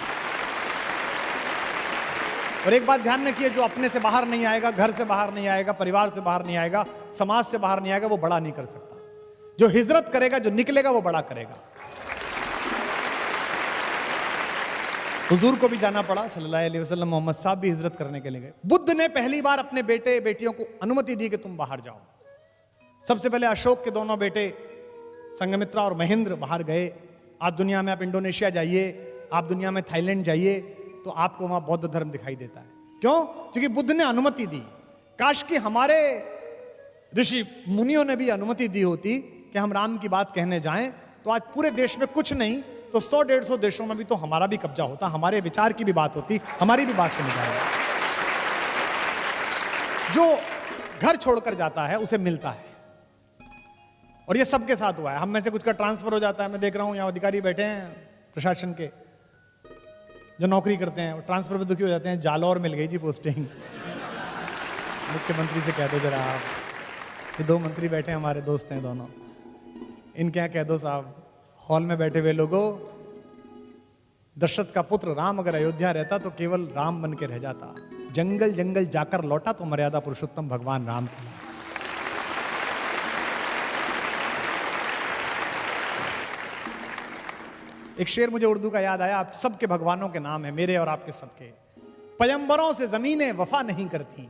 और एक बात ध्यान रखिए, जो अपने से बाहर नहीं आएगा, घर से बाहर नहीं आएगा, परिवार से बाहर नहीं आएगा, समाज से बाहर नहीं आएगा, वो बड़ा नहीं कर सकता। जो हिजरत करेगा, जो निकलेगा, वो बड़ा करेगा। हुजूर को भी जाना पड़ा सल्लल्लाहु अलैहि वसल्लम, मोहम्मद साहब भी हिजरत करने के लिए गए। बुद्ध ने पहली बार अपने बेटे बेटियों को अनुमति दी कि तुम बाहर जाओ। सबसे पहले अशोक के दोनों बेटे संघमित्रा और महेंद्र बाहर गए। आज दुनिया में आप इंडोनेशिया जाइए, आप दुनिया में थाईलैंड जाइए, तो आपको वहां बौद्ध धर्म दिखाई देता है। क्यों? क्योंकि बुद्ध ने अनुमति दी। काश कि हमारे ऋषि मुनियों ने भी अनुमति दी होती कि हम राम की बात कहने जाएं, तो आज पूरे देश में कुछ नहीं तो 100-150 देशों में भी तो हमारा भी कब्जा होता, हमारे विचार की भी बात होती, हमारी भी बात सुनी जाए। जो घर छोड़कर जाता है उसे मिलता है, और ये सबके साथ हुआ है। हम में से कुछ का ट्रांसफर हो जाता है। मैं देख रहा हूं यहां अधिकारी बैठे हैं प्रशासन के जो नौकरी करते हैं, ट्रांसफर पे दुखी हो जाते हैं, जालौर मिल गई जी पोस्टिंग। मुख्यमंत्री से कह दो जरा आप, ये 2 मंत्री बैठे हैं, हमारे दोस्त हैं दोनों, इनके यहाँ कह दो साहब, हॉल में बैठे हुए लोगों, दशरथ का पुत्र राम अगर अयोध्या रहता तो केवल राम बन के रह जाता, जंगल जंगल जाकर लौटा तो मर्यादा पुरुषोत्तम भगवान राम था। एक शेर मुझे उर्दू का याद आया, आप सबके भगवानों के नाम है, मेरे और आपके सबके। पयंबरों से जमीनें वफा नहीं करती,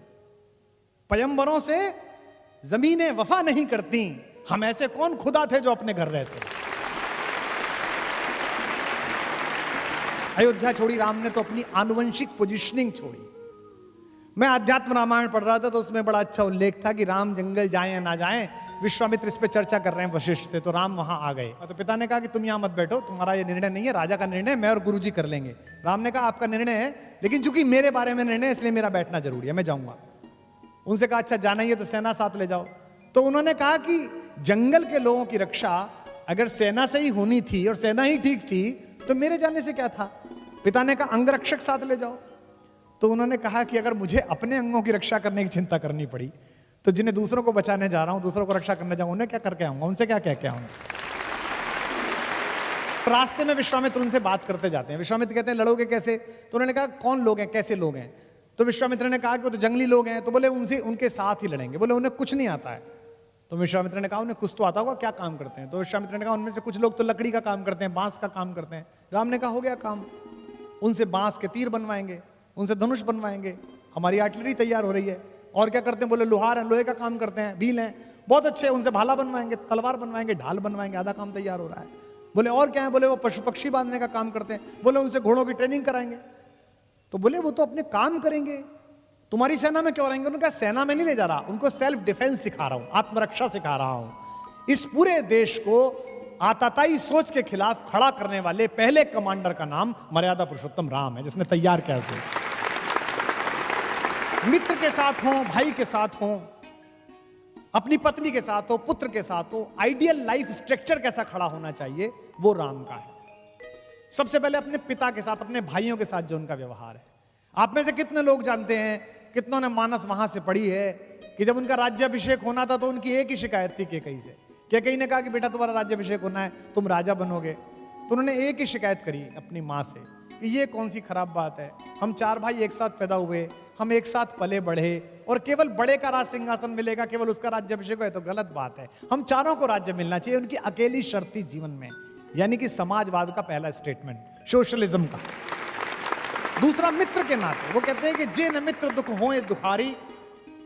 पयंबरों से जमीनें वफा नहीं करती, हम ऐसे कौन खुदा थे जो अपने घर रहते। अयोध्या छोड़ी राम ने तो अपनी आनुवंशिक पोजीशनिंग छोड़ी। मैं अध्यात्म रामायण पढ़ रहा था तो उसमें बड़ा अच्छा उल्लेख था कि राम जंगल जाएं या ना जाएं, विश्वामित्र इस पे चर्चा कर रहे हैं वशिष्ठ से, तो राम वहां आ गए। तो पिता ने कहा कि तुम यहां मत बैठो, तुम्हारा ये निर्णय नहीं है, राजा का निर्णय मैं और गुरुजी कर लेंगे। राम ने कहा आपका निर्णय है, लेकिन चूंकि मेरे बारे में निर्णय है इसलिए मेरा बैठना जरूरी है, मैं जाऊंगा। उनसे कहा अच्छा जाना ही है तो सेना साथ ले जाओ। तो उन्होंने कहा कि जंगल के लोगों की रक्षा अगर सेना से ही होनी थी और सेना ही ठीक थी तो मेरे जाने से क्या था। पिता ने कहा अंगरक्षक साथ ले जाओ। तो उन्होंने कहा कि अगर मुझे अपने अंगों की रक्षा करने की चिंता करनी पड़ी तो जिन्हें दूसरों को बचाने जा रहा हूं, दूसरों को रक्षा करने जाऊं, उन्हें क्या करके आऊंगा, उनसे क्या कह के आऊंगा। रास्ते में विश्वामित्र उनसे बात करते जाते हैं। विश्वामित्र कहते हैं लड़ोगे कैसे। तो उन्होंने कहा कौन लोग हैं, कैसे लोग हैं। तो विश्वामित्र ने कहा कि वो तो जंगली लोग हैं। तो बोले उनसे उनके साथ ही लड़ेंगे। बोले उन्हें कुछ नहीं आता है। तो विश्वामित्र ने कहा उन्हें कुछ तो आता होगा, क्या काम करते हैं। तो विश्वामित्र ने कहा उनमें से कुछ लोग तो लकड़ी का काम करते हैं, बांस का काम करते हैं। राम ने कहा हो गया काम, उनसे बांस के तीर बनवाएंगे, उनसे धनुष बनवाएंगे, हमारी आर्टिलरी तैयार हो रही है। और क्या करते हैं, बोले लोहार है, लोहे का काम करते हैं, भील हैं, बहुत अच्छे, उनसे भाला बनवाएंगे, तलवार बनवाएंगे, ढाल बनवाएंगे, आधा काम तैयार हो रहा है। बोले और क्या है, बोले वो पशु पक्षी बांधने का काम करते हैं, बोले उनसे घोड़ों की ट्रेनिंग कराएंगे। तो बोले वो तो अपने काम करेंगे, तुम्हारी सेना में क्यों रहेंगे। उन्होंने कहा सेना में नहीं ले जा रहा, उनको सेल्फ डिफेंस सिखा रहा हूं, आत्मरक्षा सिखा रहा हूं। इस पूरे देश को आताताई सोच के खिलाफ खड़ा करने वाले पहले कमांडर का नाम मर्यादा पुरुषोत्तम राम है, जिसने तैयार किया था। मित्र के साथ हो, भाई के साथ हो, अपनी पत्नी के साथ हो, पुत्र के साथ हो, आइडियल लाइफ स्ट्रक्चर कैसा खड़ा होना चाहिए वो राम का है। सबसे पहले अपने पिता के साथ, अपने भाइयों के साथ जो उनका व्यवहार है। आप में से कितने लोग जानते हैं, कितनों ने मानस वहां से पढ़ी है कि जब उनका राज्याभिषेक होना था तो उनकी एक ही शिकायत थी केकई से। केकई ने कहा कि बेटा तुम्हारा राज्याभिषेक होना है, तुम राजा बनोगे। तो उन्होंने एक ही शिकायत करी अपनी माँ से कि ये कौन सी खराब बात है, हम चार भाई एक साथ पैदा हुए, हम एक साथ पले बढ़े और केवल बड़े का राज सिंहासन मिलेगा, केवल उसका राज्याभिषेक है तो गलत बात है। हम चारों को राज्य मिलना चाहिए। उनकी अकेली शर्त थी जीवन में, यानी कि समाजवाद का पहला स्टेटमेंट, सोशलिज्म का। दूसरा मित्र के नाते वो कहते हैं कि जे न मित्र दुख होए दुखारी,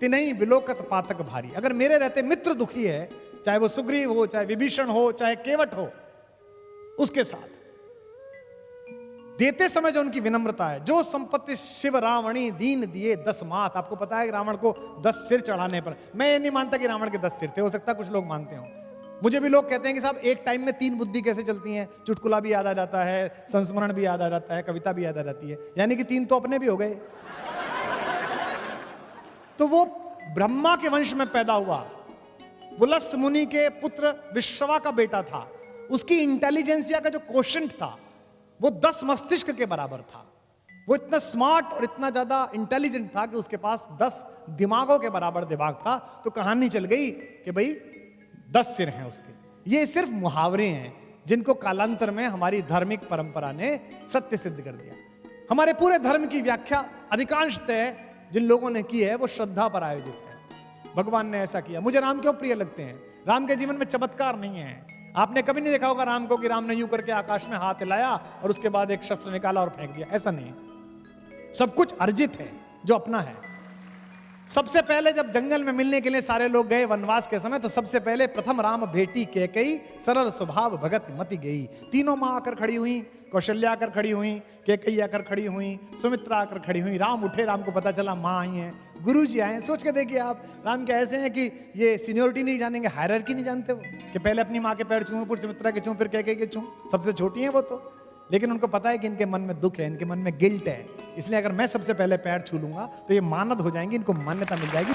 तिनहि विलोकत पातक भारी। अगर मेरे रहते मित्र दुखी है, चाहे वो सुग्रीव हो, चाहे विभीषण हो, चाहे केवट हो, उसके साथ देते समय जो उनकी विनम्रता है, जो संपत्ति शिव रावणी दीन दिए 10 मात। आपको पता है कि रावण को 10 सिर चढ़ाने पर, मैं ये नहीं मानता कि रावण के 10 सिर थे, हो सकता है कुछ लोग मानते हो। मुझे भी लोग कहते हैं कि साहब एक टाइम में 3 बुद्धि कैसे चलती हैं, चुटकुला भी याद आ जाता है, संस्मरण भी याद आ जाता है, कविता भी याद आ जाती है, यानी कि 3 तो अपने भी हो गए। तो वो ब्रह्मा के वंश में पैदा हुआ, पुलस्त मुनि के पुत्र विश्रवा का बेटा था। उसकी इंटेलिजेंसिया का जो क्वोशंट था वो 10 मस्तिष्क के बराबर था। वो इतना स्मार्ट और इतना ज्यादा इंटेलिजेंट था कि उसके पास 10 दिमागों के बराबर दिमाग था। तो कहानी चल गई कि भाई 10 सिर हैं उसके। ये सिर्फ मुहावरे हैं जिनको कालांतर में हमारी धार्मिक परंपरा ने सत्य सिद्ध कर दिया। हमारे पूरे धर्म की व्याख्या अधिकांशतः जिन लोगों ने की है वो श्रद्धा पर आयोजित है। भगवान ने ऐसा किया। मुझे राम क्यों प्रिय लगते हैं, राम के जीवन में चमत्कार नहीं है। आपने कभी नहीं देखा होगा राम को कि राम ने यूं करके आकाश में हाथ हिलाया और उसके बाद एक शस्त्र निकाला और फेंक दिया, ऐसा नहीं है। सब कुछ अर्जित है जो अपना है। सबसे पहले जब जंगल में मिलने के लिए सारे लोग गए वनवास के समय, तो सबसे पहले प्रथम राम भेटी कैकेयी, सरल स्वभाव भगत मति गई। तीनों मां आकर खड़ी हुई, कौशल्या आकर खड़ी हुई, कैकेयी आकर खड़ी हुई, सुमित्रा आकर खड़ी हुई। राम उठे, राम को पता चला मां आई हैं, गुरु जी आए। सोच के देखिए आप, राम क्या ऐसे हैं कि ये सीनियोरिटी नहीं जानेंगे, हायरार्की नहीं जानते वो, कि पहले अपनी माँ के पैर छूं, फिर सुमित्रा के छूं, फिर कैकेयी के छूं। सबसे छोटी हैं वो तो, लेकिन उनको पता है कि इनके मन में दुख है, इनके मन में गिल्ट है, इसलिए अगर मैं सबसे पहले पैर छू लूंगा तो ये मानद हो जाएंगे, इनको मान्यता मिल जाएगी।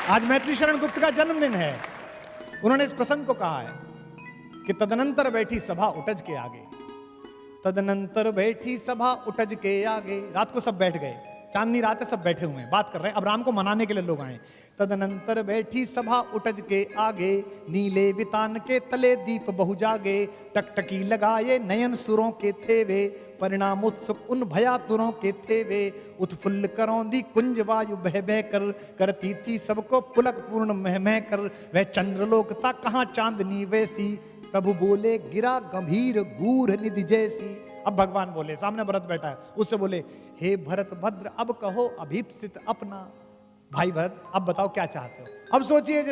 आज मैथिली शरण गुप्त का जन्मदिन है। उन्होंने इस प्रसंग को कहा है कि तदनंतर बैठी सभा उटज के आगे, तदनंतर बैठी सभा उटज के आगे। रात को सब बैठ गए, चांदनी रात है, सब बैठे हुए हैं, बात कर रहे हैं। अब राम को मनाने के लिए लोग आए। तदनंतर बैठी सभा उटज के आगे, नीले वितान के तले दीप बहु जागे। टकटकी लगाए नयन सुरों के थे वे, परिणाम उत्सुक उन भयातुरों के थे वे। उत्फुल्ल करौंदी कुंज वायु बह बह कर, करती थी सबको पुलक पूर्ण मह मह कर। वह चंद्रलोक था कहाँ चांदनी वैसी, प्रभु बोले गिरा गंभीर गूढ़ निधि जैसी। अब भगवान बोले, सामने भरत बैठा है, उससे बोले, हे भरत भद्र अब कहो अभीप्सित अपना। भाई भरत अब बताओ क्या चाहते हो। अब सोचिए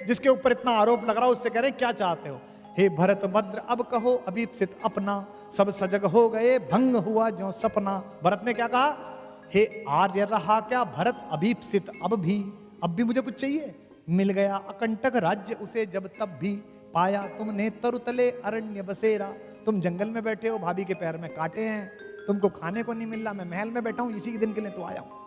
जिसके ऊपर इतना आरोप लग रहा है उससे कह रहे हैं क्या चाहते हो। हे भरत भद्र अब कहो अभीप्सित अपना, सब सजग हो गए भंग हुआ जो सपना। भरत ने क्या कहा, हे आर्य रहा क्या भरत अभीप्सित अब भी मुझे कुछ चाहिए। मिल गया अकंटक राज्य उसे जब तब भी, पाया तुमने तरुतले अरण्य बसेरा। तुम जंगल में बैठे हो, भाभी के पैर में कांटे हैं, तुमको खाने को नहीं मिल रहा, मैं महल में बैठा हूं, इसी दिन के लिए तो आया हूं।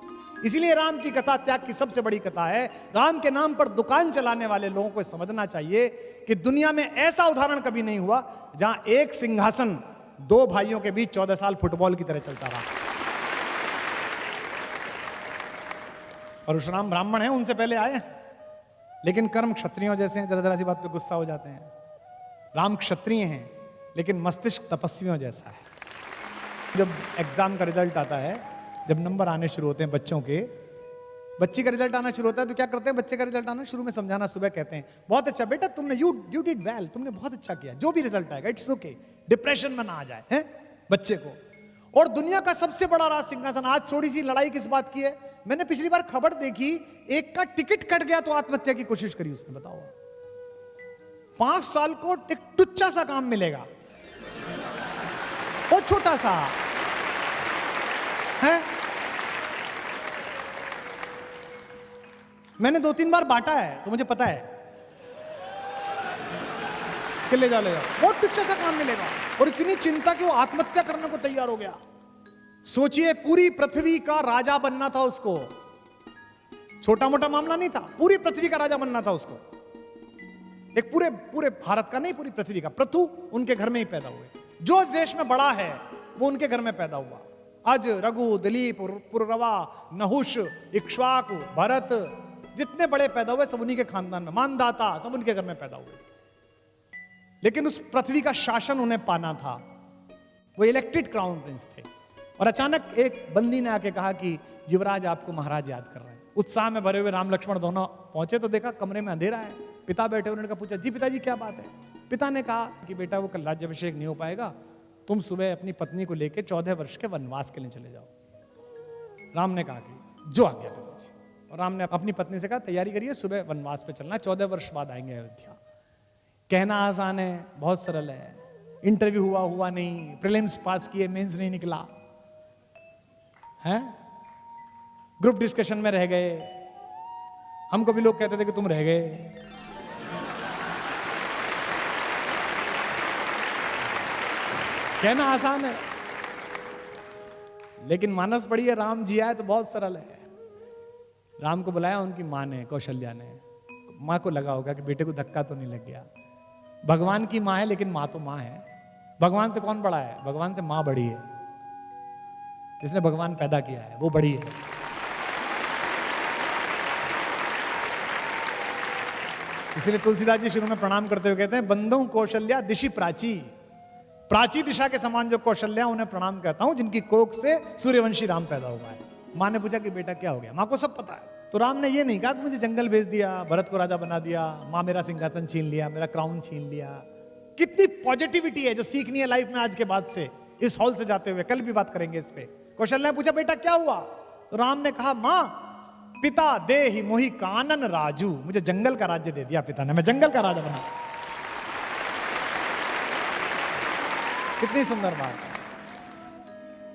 इसीलिए राम की कथा त्याग की सबसे बड़ी कथा है। राम के नाम पर दुकान चलाने वाले लोगों को समझना चाहिए कि दुनिया में ऐसा उदाहरण कभी नहीं हुआ जहां एक सिंहासन दो भाइयों के बीच 14 साल फुटबॉल की तरह चलता रहा। परशुराम ब्राह्मण हैं, उनसे पहले आए, लेकिन कर्म क्षत्रियों जैसे हैं, जरा सी बात पे गुस्सा हो जाते हैं। राम क्षत्रिय हैं लेकिन मस्तिष्क तपस्वियों जैसा है। जब एग्जाम का रिजल्ट आता है, जब नंबर आने शुरू होते हैं बच्चों के, बच्ची का रिजल्ट आना शुरू होता है तो क्या करते हैं, बच्चे का रिजल्ट आना शुरू में समझाना सुबह कहते हैं, बहुत अच्छा बेटा तुमने यू डिड वेल, तुमने बहुत अच्छा किया, जो भी रिजल्ट आएगा इट्स ओके, डिप्रेशन में ना आ जाए हैं बच्चे को। और दुनिया का सबसे बड़ा राज सिंहासन। आज थोड़ी सी लड़ाई किस बात की है, मैंने पिछली बार खबर देखी, एक का टिकट कट गया तो आत्महत्या की कोशिश करी उसने। बताओ 5 साल को एक टुच्चा सा काम मिलेगा, बहुत छोटा सा है। मैंने 2-3 बार बांटा है तो मुझे पता है कि ले जाओ बहुत टुच्चा सा काम मिलेगा। और इतनी चिंता कि वो आत्महत्या करने को तैयार हो गया। सोचिए पूरी पृथ्वी का राजा बनना था उसको, छोटा मोटा मामला नहीं था, पूरी पृथ्वी का राजा बनना था उसको। एक पूरे भारत का नहीं, पूरी पृथ्वी का। पृथु उनके घर में ही पैदा हुए, जो देश में बड़ा है वो उनके घर में पैदा हुआ। अज रघु दिलीप पुररवा नहुष इक्ष्वाकु भरत जितने बड़े पैदा हुए सब उन्हीं के खानदान में, मानदाता सब उनके घर में पैदा हुए। लेकिन उस पृथ्वी का शासन उन्हें पाना था, वो इलेक्टेड क्राउन प्रिंस थे। और अचानक एक बंदी ने आके कहा कि युवराज आपको महाराज याद कर रहे हैं। उत्साह में भरे हुए राम लक्ष्मण दोनों पहुंचे तो देखा कमरे में अंधेरा है, पिता बैठे। उन्होंने कहा, पूछा जी पिताजी क्या बात है। पिता ने कहा कि बेटा वो कल राज्याभिषेक नहीं हो पाएगा, तुम सुबह अपनी पत्नी को लेकर 14 वर्ष के वनवास के लिए चले जाओ। राम ने कहा कि जो आ गया पिताजी। और राम ने अपनी पत्नी से कहा तैयारी करिए, सुबह वनवास पे चलना, 14 वर्ष बाद आएंगे अयोध्या। कहना आसान है, बहुत सरल है। इंटरव्यू हुआ नहीं, प्रीलिम्स पास किए, मेंस नहीं निकला है, ग्रुप डिस्कशन में रह गए। हमको भी लोग कहते थे कि तुम रह गए। कहना आसान है लेकिन मानस पड़ी है, राम जी आए तो बहुत सरल है। राम को बुलाया उनकी माँ ने, कौशल्या ने। माँ को लगा होगा कि बेटे को धक्का तो नहीं लग गया। भगवान की माँ है लेकिन माँ तो माँ है। भगवान से कौन बड़ा है, भगवान से माँ बड़ी है। जिसने भगवान पैदा किया है वो बड़ी है। इसलिए तुलसीदास जी शुरू में प्रणाम करते हुए कहते हैं, बंदों कौशल्या दिशि प्राची। प्राची दिशा के समान जो कौशल्या, उन्हें प्रणाम कहता हूं जिनकी कोख से सूर्यवंशी राम पैदा हुआ है। माँ ने पूछा कि बेटा क्या हो गया, माँ को सब पता है। तो राम ने ये नहीं कहा कि मुझे जंगल भेज दिया, भरत को राजा बना दिया, माँ मेरा सिंहासन छीन लिया, मेरा क्राउन छीन लिया। कितनी पॉजिटिविटी है जो सीखनी है लाइफ में आज के बाद से, इस हॉल से जाते हुए। कल भी बात करेंगे इस पे। कौशल्या ने पूछा बेटा क्या हुआ, तो राम ने कहा माँ पिता दे ही मोहि कानन राजू, मुझे जंगल का राज्य दे दिया पिता ने, मैं जंगल का राजा बना। कितनी सुंदर बात है।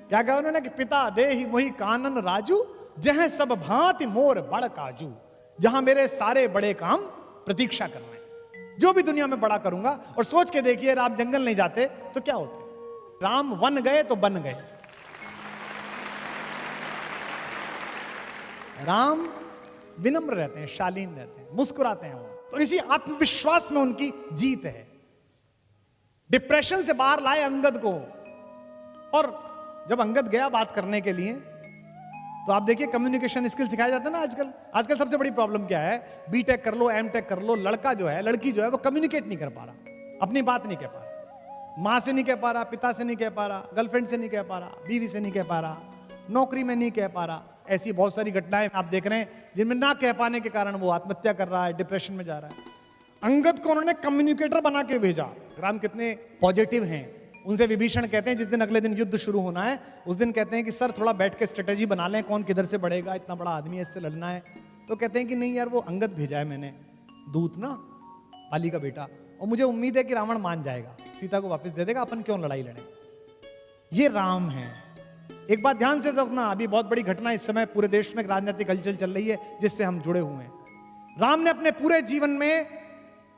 क्या कहा उन्होंने कि पिता दे ही मोहि कानन राजू, जहां सब भांति मोर बड़ काजू। जहां मेरे सारे बड़े काम प्रतीक्षा कर रहे हैं, जो भी दुनिया में बड़ा करूंगा। और सोच के देखिए, राम जंगल नहीं जाते तो क्या होते, राम वन गए तो बन गए। राम विनम्र रहते हैं, शालीन रहते हैं, मुस्कुराते हैं वो। तो इसी आत्मविश्वास में उनकी जीत है। डिप्रेशन से बाहर लाए अंगद को। और जब अंगद गया बात करने के लिए, तो आप देखिए कम्युनिकेशन स्किल सिखाया जाता है ना आजकल। आजकल सबसे बड़ी प्रॉब्लम क्या है, बीटेक कर लो, एमटेक कर लो, लड़का जो है, लड़की जो है, वो कम्युनिकेट नहीं कर पा रहा, अपनी बात नहीं कह पा रहा। माँ से नहीं कह पा रहा, पिता से नहीं कह पा रहा, गर्लफ्रेंड से नहीं कह पा रहा, बीवी से नहीं कह पा रहा, नौकरी में नहीं कह पा रहा। ऐसी बहुत सारी घटनाएं आप देख रहे हैं जिनमें ना कह पाने के कारण वो आत्महत्या कर रहा है, डिप्रेशन में जा रहा है। अंगद को उन्होंने कम्युनिकेटर बना के भेजा। राम कितने पॉजिटिव हैं, उनसे विभीषण कहते हैं जिस दिन अगले दिन युद्ध शुरू होना है उस दिन कहते हैं कि सर थोड़ा बैठ के स्ट्रेटेजी बना लें, कौन किधर से बढ़ेगा, इतना बड़ा आदमी है, इससे लड़ना है। तो कहते हैं कि नहीं यार, वो अंगद भेजा है मैंने, दूत ना, बाली का बेटा, और मुझे उम्मीद है कि रावण मान जाएगा, सीता को वापस दे देगा, अपन क्यों लड़ाई लड़े। ये राम है। एक बात ध्यान से रखना, अभी बहुत बड़ी घटना इस समय पूरे देश में राजनीतिक हलचल चल रही है जिससे हम जुड़े हुए हैं। राम ने अपने पूरे जीवन में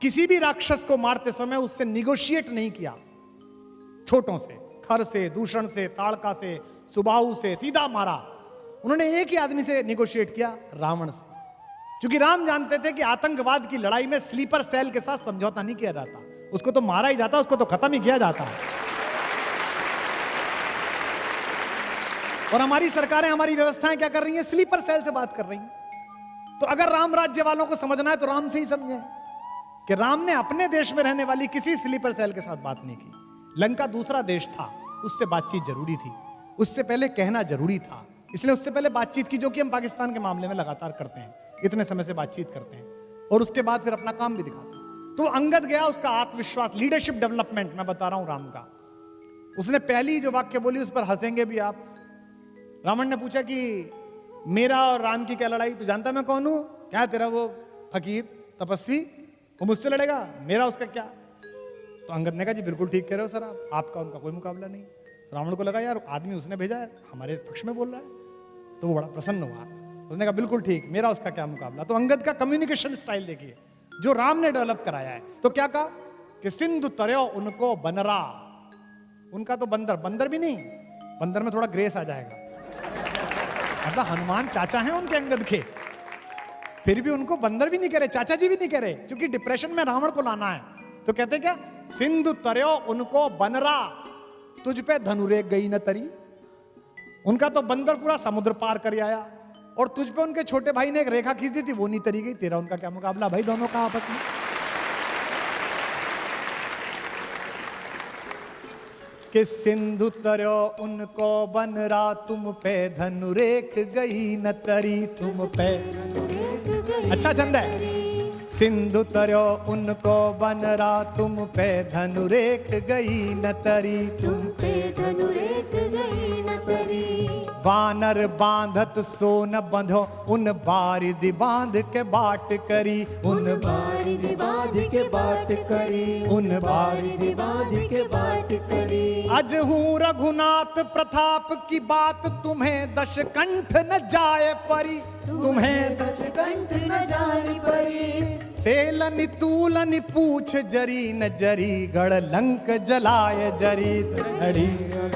किसी भी राक्षस को मारते समय उससे निगोशिएट नहीं किया। छोटों से, खर से, दूषण से, ताड़का से, सुबाहु से सीधा मारा। उन्होंने एक ही आदमी से निगोशिएट किया, रावण से, क्योंकि राम जानते थे कि आतंकवाद की लड़ाई में स्लीपर सेल के साथ समझौता नहीं किया जाता, उसको तो मारा ही जाता, उसको तो खत्म ही किया जाता। और हमारी सरकारें, हमारी व्यवस्थाएं क्या कर रही हैं? स्लीपर सेल से बात कर रही हैं। तो अगर राम राज्य वालों को समझना है तो राम से ही समझें कि राम ने अपने देश में रहने वाली किसी स्लीपर सेल के साथ बात नहीं की। लंका दूसरा देश था, उससे बातचीत जरूरी थी, उससे पहले कहना जरूरी था, इसलिए उससे पहले बातचीत की, जो कि हम पाकिस्तान के मामले में लगातार करते हैं, इतने समय से बातचीत करते हैं, और उसके बाद फिर अपना काम भी दिखाते हैं। तो अंगद गया, उसका आत्मविश्वास, लीडरशिप डेवलपमेंट मैं बता रहा हूं राम का। उसने पहली जो वाक्य बोली उस पर हंसेंगे भी आप। रावण ने पूछा कि मेरा और राम की क्या लड़ाई, तू जानता मैं कौन हूं? क्या तेरा वो फकीर तपस्वी, वो मुझसे लड़ेगा, मेरा उसका क्या? तो अंगद ने कहा जी बिल्कुल ठीक कह रहे हो सर, आपका उनका कोई मुकाबला नहीं। रावण को लगा यार आदमी उसने भेजा है हमारे पक्ष में बोल रहा है, तो वो बड़ा प्रसन्न हुआ। उसने कहा बिल्कुल ठीक, मेरा उसका क्या मुकाबला। तो अंगद का कम्युनिकेशन स्टाइल देखिए जो राम ने डेवलप कराया है। तो क्या कहा कि सिंधु तरयो उनको बनरा, उनका तो बंदर, बंदर भी नहीं, बंदर में थोड़ा ग्रेस आ जाएगा, मतलब हनुमान चाचा हैं उनके अंगद के, फिर भी उनको बंदर भी नहीं कह रहे, चाचा जी भी नहीं कह रहे, क्योंकि डिप्रेशन में रावण को लाना है। तो कहते क्या, सिंधु तरयो उनको बनरा, तुझ पे धनुरेख गई न तरी। उनका तो बंदर पूरा समुद्र पार कर आया, और तुझ पे उनके छोटे भाई ने एक रेखा खींच दी थी, वो नहीं तरी गई। तेरा उनका क्या मुकाबला भाई, दोनों का आपस में। कि सिंधु तरयो उनको बनरा, तुम पे धनुरेख गई न तरी, तुम पे। अच्छा छंद है। सिंधु तरयो उनको बनरा, तुम पे धनुरेख गई न तरी, तुम पे धनुरेख गई न तरी। वानर बांधत सो न बंधो, उन बारिधि बांध के बाट करी, उन बारिधि बांध के बाट करी, उन बारिधि बांध के बाट करी। अज हूँ रघुनाथ प्रताप की बात, तुम्हें दश कंठ न जाए परी, तुम्हें दश कंठ न जाए परी। तेलनि तूलनि पूछ जरी न जरी, गढ़ लंक जलाए जरी धड़ी,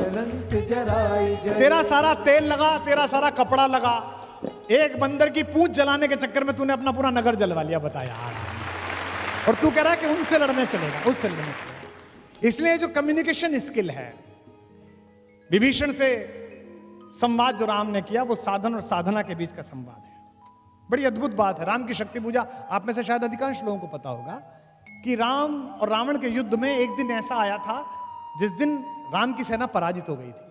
लंक जलाए जरी। तेरा सारा तेल लगा, तेरा सारा कपड़ा लगा, एक बंदर की पूंछ जलाने के चक्कर में तूने अपना पूरा नगर जलवा लिया, बताया। और तू कह रहा है कि उनसे लड़ने चलेगा, उससे लड़ने चलेगा। इसलिए जो कम्युनिकेशन स्किल है, विभीषण से संवाद जो राम ने किया, वो साधन और साधना के बीच का संवाद है। बड़ी अद्भुत बात है। राम की शक्ति पूजा, आप में से शायद अधिकांश लोगों को पता होगा कि राम और रावण के युद्ध में एक दिन ऐसा आया था जिस दिन राम की सेना पराजित हो गई थी,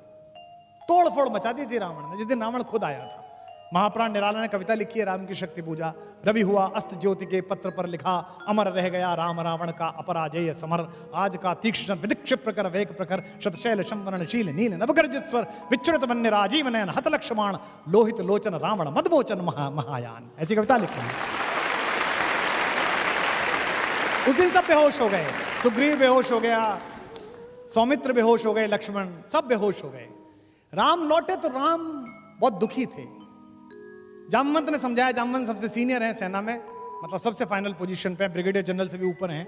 तोड़ फोड़ मचा दी थी रावण ने, जिस दिन रावण खुद आया था। महाप्राण निराला ने कविता लिखी है राम की शक्ति पूजा। रवि हुआ अस्त ज्योति के पत्र पर लिखा, अमर रह गया राम रावण का अपराजय समर। आज का तीक्ष्ण विदिक्ष प्रकर वेग प्रखर, शतशैल शंवरणशील नील नवगर्जित स्वर, विच्युत वन्य राजीव नयन हत लक्ष्मण, लोहित लोचन रावण मदमोचन महायान। ऐसी कविता लिखी है। उस दिन सब बेहोश हो गए, सुग्रीव बेहोश हो गया, सौमित्र बेहोश हो गए, लक्ष्मण सब बेहोश हो गए। राम लौटे तो राम बहुत दुखी थे। जामवंत ने समझाया, जामवंत सबसे सीनियर है सेना में, मतलब सबसे फाइनल पोजीशन पे, ब्रिगेडियर जनरल से भी ऊपर हैं।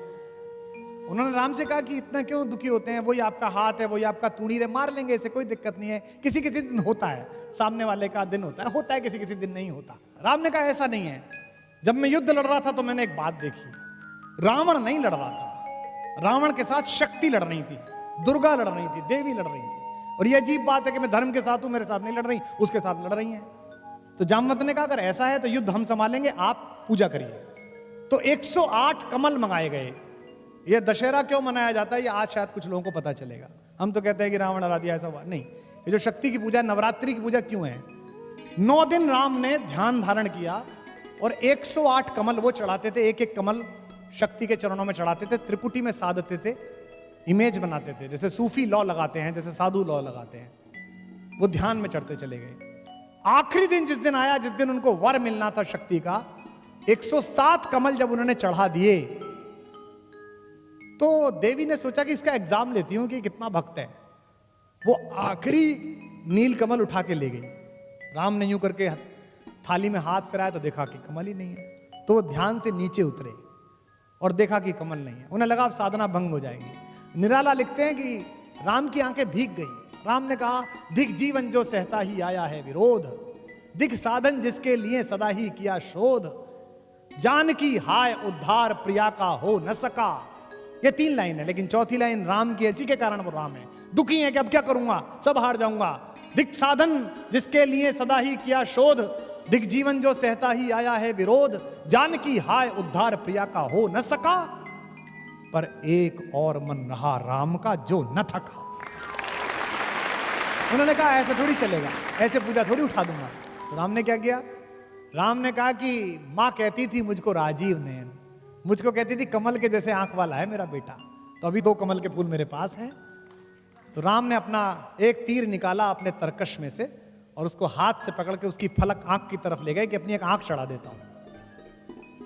उन्होंने राम से कहा कि इतना क्यों दुखी होते हैं, वही आपका हाथ है, वही आपका तूड़ी है, मार लेंगे, इसे कोई दिक्कत नहीं है। किसी किसी दिन होता है, सामने वाले का दिन होता है, किसी किसी दिन नहीं होता। राम ने कहा ऐसा नहीं है। जब मैं युद्ध लड़ रहा था तो मैंने एक बात देखी, रावण नहीं लड़ रहा था, रावण के साथ शक्ति लड़ रही थी, दुर्गा लड़ रही थी, देवी लड़ रही थी। और ये अजीब बात है कि मैं धर्म के साथ हूं, मेरे साथ नहीं लड़ रही, उसके साथ लड़ रही हैं। तो जामवंत ने कहा अगर ऐसा है तो युद्ध हम संभालेंगे, आप पूजा करिए। तो 108 कमल मंगाए गए। ये दशहरा क्यों मनाया जाता है, ये आज शायद कुछ लोगों को पता चलेगा। हम तो कहते हैं कि रावण हरा दिया, ऐसा हुआ नहीं। ये जो शक्ति की पूजा, नवरात्रि की पूजा क्यों है? 9 दिन राम ने ध्यान धारण किया और 108 कमल वो चढ़ाते थे, एक एक कमल शक्ति के चरणों में चढ़ाते थे, त्रिपुटी में साधते थे। इमेज बनाते थे, जैसे सूफी लॉ लगाते हैं, जैसे साधु लॉ लगाते हैं, वो ध्यान में चढ़ते चले गए। आखिरी दिन जिस दिन आया, जिस दिन उनको वर मिलना था शक्ति का, 107 कमल जब उन्होंने चढ़ा दिए, तो देवी ने सोचा कि इसका एग्जाम लेती हूं कि कितना भक्त है। वो आखिरी नील कमल उठा के ले गई। राम ने यूं करके थाली में हाथ फिराया तो देखा कि कमल ही नहीं है। तो वो ध्यान से नीचे उतरे और देखा कि कमल नहीं है। उन्हें लगा अब साधना भंग हो जाएगी। निराला लिखते हैं कि राम की आंखें भीग गई। राम ने कहा, दिख जीवन जो सहता ही आया है विरोध, दिख साधन जिसके लिए सदा ही किया शोध, जानकी हाय उद्धार प्रिया का हो न सका। ये 3 लाइन है, लेकिन चौथी लाइन राम की, इसी के कारण वो राम है। दुखी है कि अब क्या करूंगा, सब हार जाऊंगा। दिख साधन जिसके लिए सदा ही किया शोध, दिख जीवन जो सहता ही आया है विरोध, जानकी हाय उद्धार प्रिया का हो न सका, पर एक और मन रहा राम का जो न थका। उन्होंने कहा ऐसे थोड़ी चलेगा, ऐसे पूजा थोड़ी उठा दूंगा। तो राम ने क्या किया? राम ने कहा कि मां कहती थी मुझको राजीव नयन, मुझको कहती थी कमल के जैसे आंख वाला है मेरा बेटा, तो अभी 2 कमल के फूल मेरे पास हैं। तो राम ने अपना एक तीर निकाला अपने तरकश में से और उसको हाथ से पकड़ के उसकी फलक आंख की तरफ ले गए कि अपनी एक आंख चढ़ा देता हूं।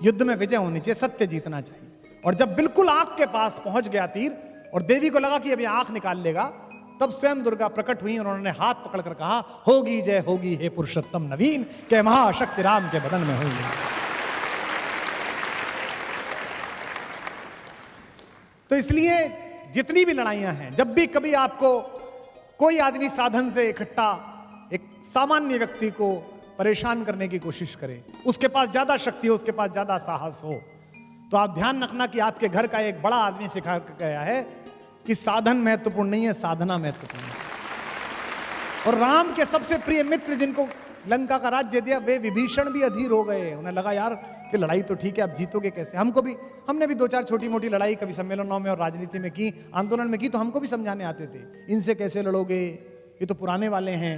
युद्ध में विजय होनी चाहिए, सत्य जीतना चाहिए। और जब बिल्कुल आंख के पास पहुंच गया तीर और देवी को लगा कि अभी आंख निकाल लेगा, तब स्वयं दुर्गा प्रकट हुई और उन्होंने हाथ पकड़कर कहा, होगी जय होगी हे पुरुषोत्तम नवीन, के महाशक्ति राम के बदन में होगी। तो इसलिए जितनी भी लड़ाइयां हैं, जब भी कभी आपको कोई आदमी साधन से इकट्ठा एक सामान्य व्यक्ति को परेशान करने की कोशिश करे, उसके पास ज्यादा शक्ति हो, उसके पास ज्यादा साहस हो, तो आप ध्यान रखना कि आपके घर का एक बड़ा आदमी सिखा गया है कि साधन महत्वपूर्ण नहीं है, साधना महत्वपूर्ण है। और राम के सबसे प्रिय मित्र जिनको लंका का राज्य दिया, वे विभीषण भी अधीर हो गए। उन्हें लगा यार कि लड़ाई तो ठीक है, अब जीतोगे कैसे? हमने भी 2-4 छोटी मोटी लड़ाई कभी सम्मेलनों में और राजनीति में की, आंदोलन में की, तो हमको भी समझाने आते थे, इनसे कैसे लड़ोगे, ये तो पुराने वाले हैं।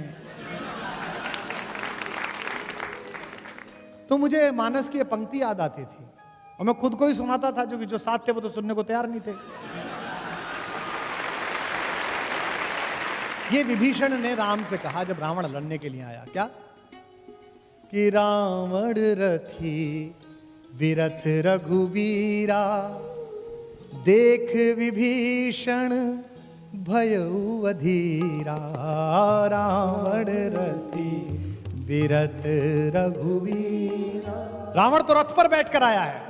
तो मुझे मानस की ये पंक्ति याद आती थी और मैं खुद को ही सुनाता था, जो साथ थे वो तो सुनने को तैयार नहीं थे। ये विभीषण ने राम से कहा जब रावण लड़ने के लिए आया, क्या कि रावण रथी विरथ रघुवीरा, देख विभीषण भयउ अधीरा, रावण रथी विरथ रघुवीरा। रावण तो रथ पर बैठकर आया है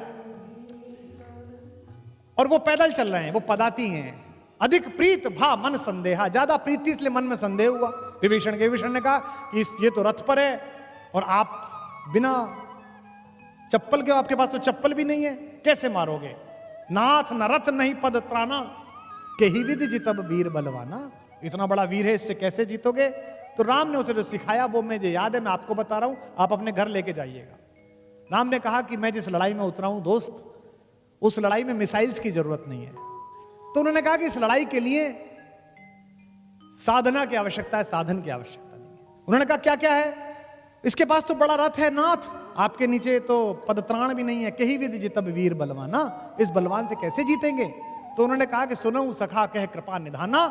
और वो पैदल चल रहे हैं, वो पदाती हैं। अधिक प्रीत भा मन संदेहा, ज्यादा प्रीति इसलिए मन में संदेह हुआ विभीषण के। विभीषण ने कहा कि ये तो रथ पर है और आप बिना चप्पल के, आपके पास तो चप्पल भी नहीं है, कैसे मारोगे? नाथ न रथ नहीं पद त्राना, के ही विधि जितब वीर बलवाना। इतना बड़ा वीर है, इससे कैसे जीतोगे? तो राम ने उसे जो सिखाया वो मुझे याद है, मैं आपको बता रहा हूं, आप अपने घर लेके जाइएगा। राम ने कहा कि मैं जिस लड़ाई में उतरा हूं दोस्त, उस लड़ाई में मिसाइल्स की जरूरत नहीं है। तो उन्होंने कहा कि इस लड़ाई के लिए साधना की आवश्यकता है, साधन की आवश्यकता नहीं है। उन्होंने कहा क्या क्या है? इसके पास तो बड़ा रथ है नाथ, आपके नीचे तो पदत्राण भी नहीं है, कही विधि जितब वीर बलवाना, इस बलवान से कैसे जीतेंगे? तो उन्होंने कहा कि सुनो सखा कह कृपा निधाना,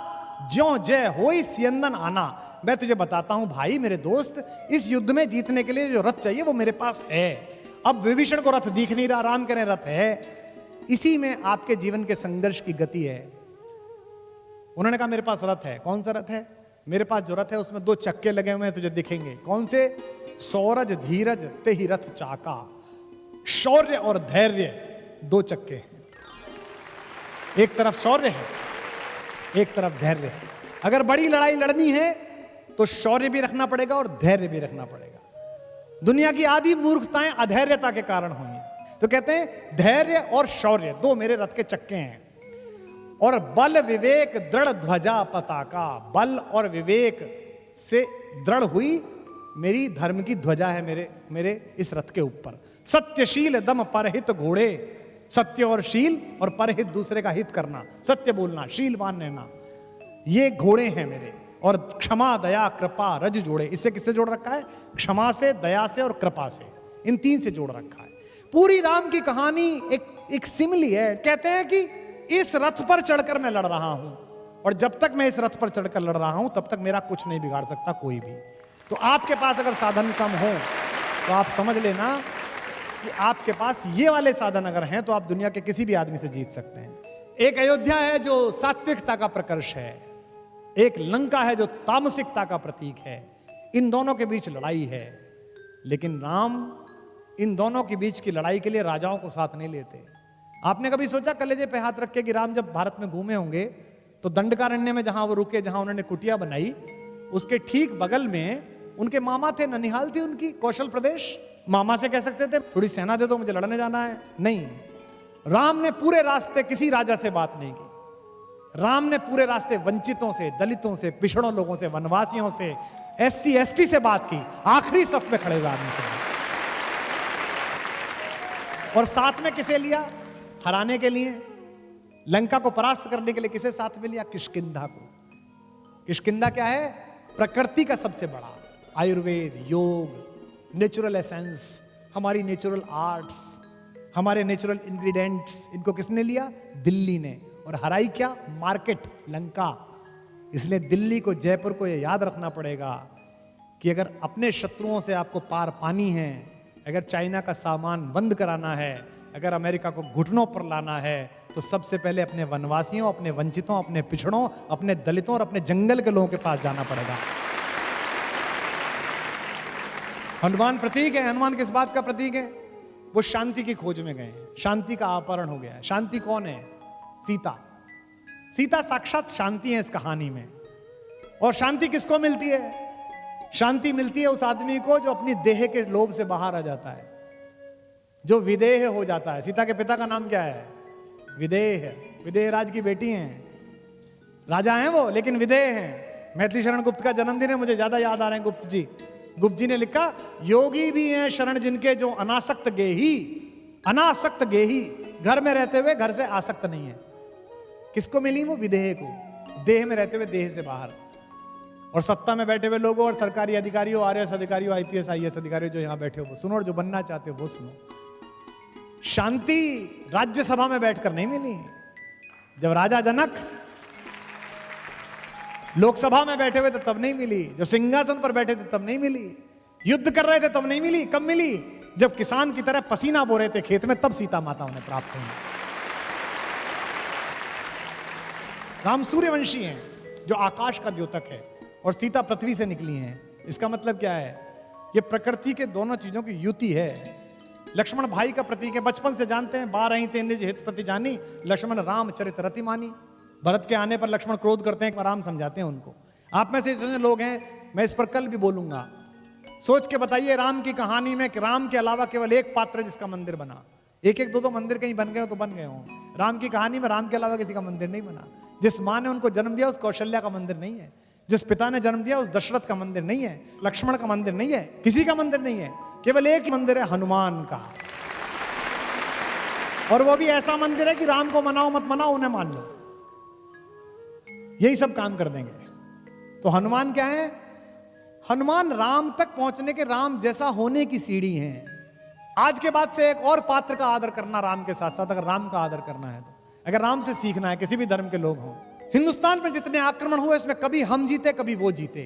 ज्यों जय होई सियंदन आना। मैं तुझे बताता हूं भाई मेरे दोस्त, इस युद्ध में जीतने के लिए जो रथ चाहिए वो मेरे पास है। अब विभीषण को रथ दिख नहीं रहा, राम कह रहे रथ है। इसी में आपके जीवन के संघर्ष की गति है। उन्होंने कहा मेरे पास रथ है। कौन सा रथ है? मेरे पास जो रथ है उसमें 2 चक्के लगे हुए हैं, तुझे दिखेंगे। कौन से? सौरज धीरज ते ही रथ चाका, शौर्य और धैर्य 2 चक्के हैं। एक तरफ शौर्य है, एक तरफ धैर्य है। अगर बड़ी लड़ाई लड़नी है तो शौर्य भी रखना पड़ेगा और धैर्य भी रखना पड़ेगा। दुनिया की आधी मूर्खताएं अधैर्यता के कारण हुई हैं। तो कहते हैं धैर्य और शौर्य 2 मेरे रथ के चक्के हैं। और बल विवेक दृढ़ ध्वजा पताका, बल और विवेक से दृढ़ हुई मेरी धर्म की ध्वजा है मेरे इस रथ के ऊपर। सत्यशील दम परहित घोड़े, सत्य और शील और परहित दूसरे का हित करना, सत्य बोलना, शीलवान रहना, ये घोड़े हैं मेरे। और क्षमा दया कृपा रज जोड़े, इससे किससे जोड़ रखा है? क्षमा से, दया से और कृपा से, इन 3 से जोड़ रखा है। पूरी राम की कहानी एक सिमिली है। कहते हैं कि इस रथ पर चढ़कर मैं लड़ रहा हूं, और जब तक मैं इस रथ पर चढ़कर लड़ रहा हूं तब तक मेरा कुछ नहीं बिगाड़ सकता कोई भी। तो आपके पास अगर साधन कम हो तो आप समझ लेना कि आपके पास ये वाले साधन अगर हैं तो आप दुनिया के किसी भी आदमी से जीत सकते हैं। एक अयोध्या है जो सात्विकता का प्रकर्ष है, एक लंका है जो तामसिकता का प्रतीक है। इन दोनों के बीच लड़ाई है, लेकिन राम इन दोनों के बीच की लड़ाई के लिए राजाओं को साथ नहीं लेते। आपने कभी सोचा कलेजे पे हाथ रख के कि राम जब भारत में घूमे होंगे तो दंडकारण्य में जहां वो रुके, जहां उन्होंने कुटिया बनाई, उसके ठीक बगल में उनके मामा थे, ननिहाल थी उनकी, कौशल प्रदेश। मामा से कह सकते थे थोड़ी सेना दे दो, मुझे लड़ने जाना है? नहीं, राम ने पूरे रास्ते किसी राजा से बात नहीं की। राम ने पूरे रास्ते वंचितों से, दलितों से, पिछड़ों लोगों से, वनवासियों से, SC ST से बात की, आखिरी सफ में खड़े हुए आदमी से। और साथ में किसे लिया? हराने के लिए, लंका को परास्त करने के लिए किसे साथ में लिया? किष्किंधा को। किष्किंधा क्या है? प्रकृति का सबसे बड़ा आयुर्वेद, योग, नेचुरल एसेंस, हमारी नेचुरल आर्ट्स, हमारे नेचुरल इंग्रेडिएंट्स, इनको किसने लिया? दिल्ली ने। और हराई क्या? मार्केट, लंका। इसलिए दिल्ली को, जयपुर को यह याद रखना पड़ेगा कि अगर अपने शत्रुओं से आपको पार पानी है, अगर चाइना का सामान बंद कराना है, अगर अमेरिका को घुटनों पर लाना है, तो सबसे पहले अपने वनवासियों, अपने वंचितों, अपने पिछड़ों, अपने दलितों और अपने जंगल के लोगों के पास जाना पड़ेगा। हनुमान प्रतीक है। हनुमान किस बात का प्रतीक है? वो शांति की खोज में गए, शांति का अपहरण हो गया। शांति कौन है? सीता। सीता साक्षात शांति है इस कहानी में। और शांति किसको मिलती है? शांति मिलती है उस आदमी को जो अपनी देह के लोभ से बाहर आ जाता है, जो विदेह हो जाता है। सीता के पिता का नाम क्या है? विदेह। विदेह राज की बेटी हैं, राजा हैं वो, लेकिन विदेह हैं। मैथिली शरण गुप्त का जन्मदिन है, मुझे ज्यादा याद आ रहे हैं गुप्त जी। गुप्त जी ने लिखा, योगी भी हैं शरण जिनके जो अनासक्त गेही, अनासक्त गेही, घर में रहते हुए घर से आसक्त नहीं है। किसको मिली वो? विदेह को, देह में रहते हुए देह से बाहर। और सत्ता में बैठे हुए लोगों और सरकारी अधिकारियों, RS अधिकारियों, IPS IAS अधिकारियों जो यहां बैठे हो वो सुनो, और जो बनना चाहते हो वो सुनो। शांति राज्यसभा में बैठकर नहीं मिली। जब राजा जनक लोकसभा में बैठे हुए थे तब नहीं मिली, जब सिंहासन पर बैठे थे तब नहीं मिली, युद्ध कर रहे थे तब नहीं मिली। कब मिली? जब किसान की तरह पसीना बो रहे थे खेत में, तब सीता माता उन्हें प्राप्त हुई। राम सूर्यवंशी हैं, जो आकाश का द्योतक है, और सीता पृथ्वी से निकली हैं। इसका मतलब क्या है? ये प्रकृति के दोनों चीजों की युति है। लक्ष्मण भाई का प्रतीक है, बचपन से जानते हैं। 12 तें निज हित प्रति जानी, लक्ष्मण राम चरित रति मानी। भरत के आने पर लक्ष्मण क्रोध करते हैं, राम समझाते हैं उनको। आप में से इतने लोग हैं, मैं इस पर कल भी बोलूंगा, सोच के बताइए राम की कहानी में कि राम के अलावा केवल एक पात्र जिसका मंदिर बना। एक एक दो दो मंदिर कहीं बन गए हो तो बन गए हो। राम की कहानी में राम के अलावा किसी का मंदिर नहीं बना। जिस माँ ने उनको जन्म दिया उस कौशल्या का मंदिर नहीं है, जिस पिता ने जन्म दिया उस दशरथ का मंदिर नहीं है, लक्ष्मण का मंदिर नहीं है, किसी का मंदिर नहीं है। केवल एक ही मंदिर है, हनुमान का। और वो भी ऐसा मंदिर है कि राम को मनाओ मत मनाओ, उन्हें मान लो, यही सब काम कर देंगे। तो हनुमान क्या है? हनुमान राम तक पहुंचने के, राम जैसा होने की सीढ़ी है। आज के बाद से एक और पात्र का आदर करना राम के साथ साथ, अगर राम का आदर करना है तो, अगर राम से सीखना है, किसी भी धर्म के लोग हों। हिंदुस्तान पर जितने आक्रमण हुए इसमें कभी हम जीते कभी वो जीते,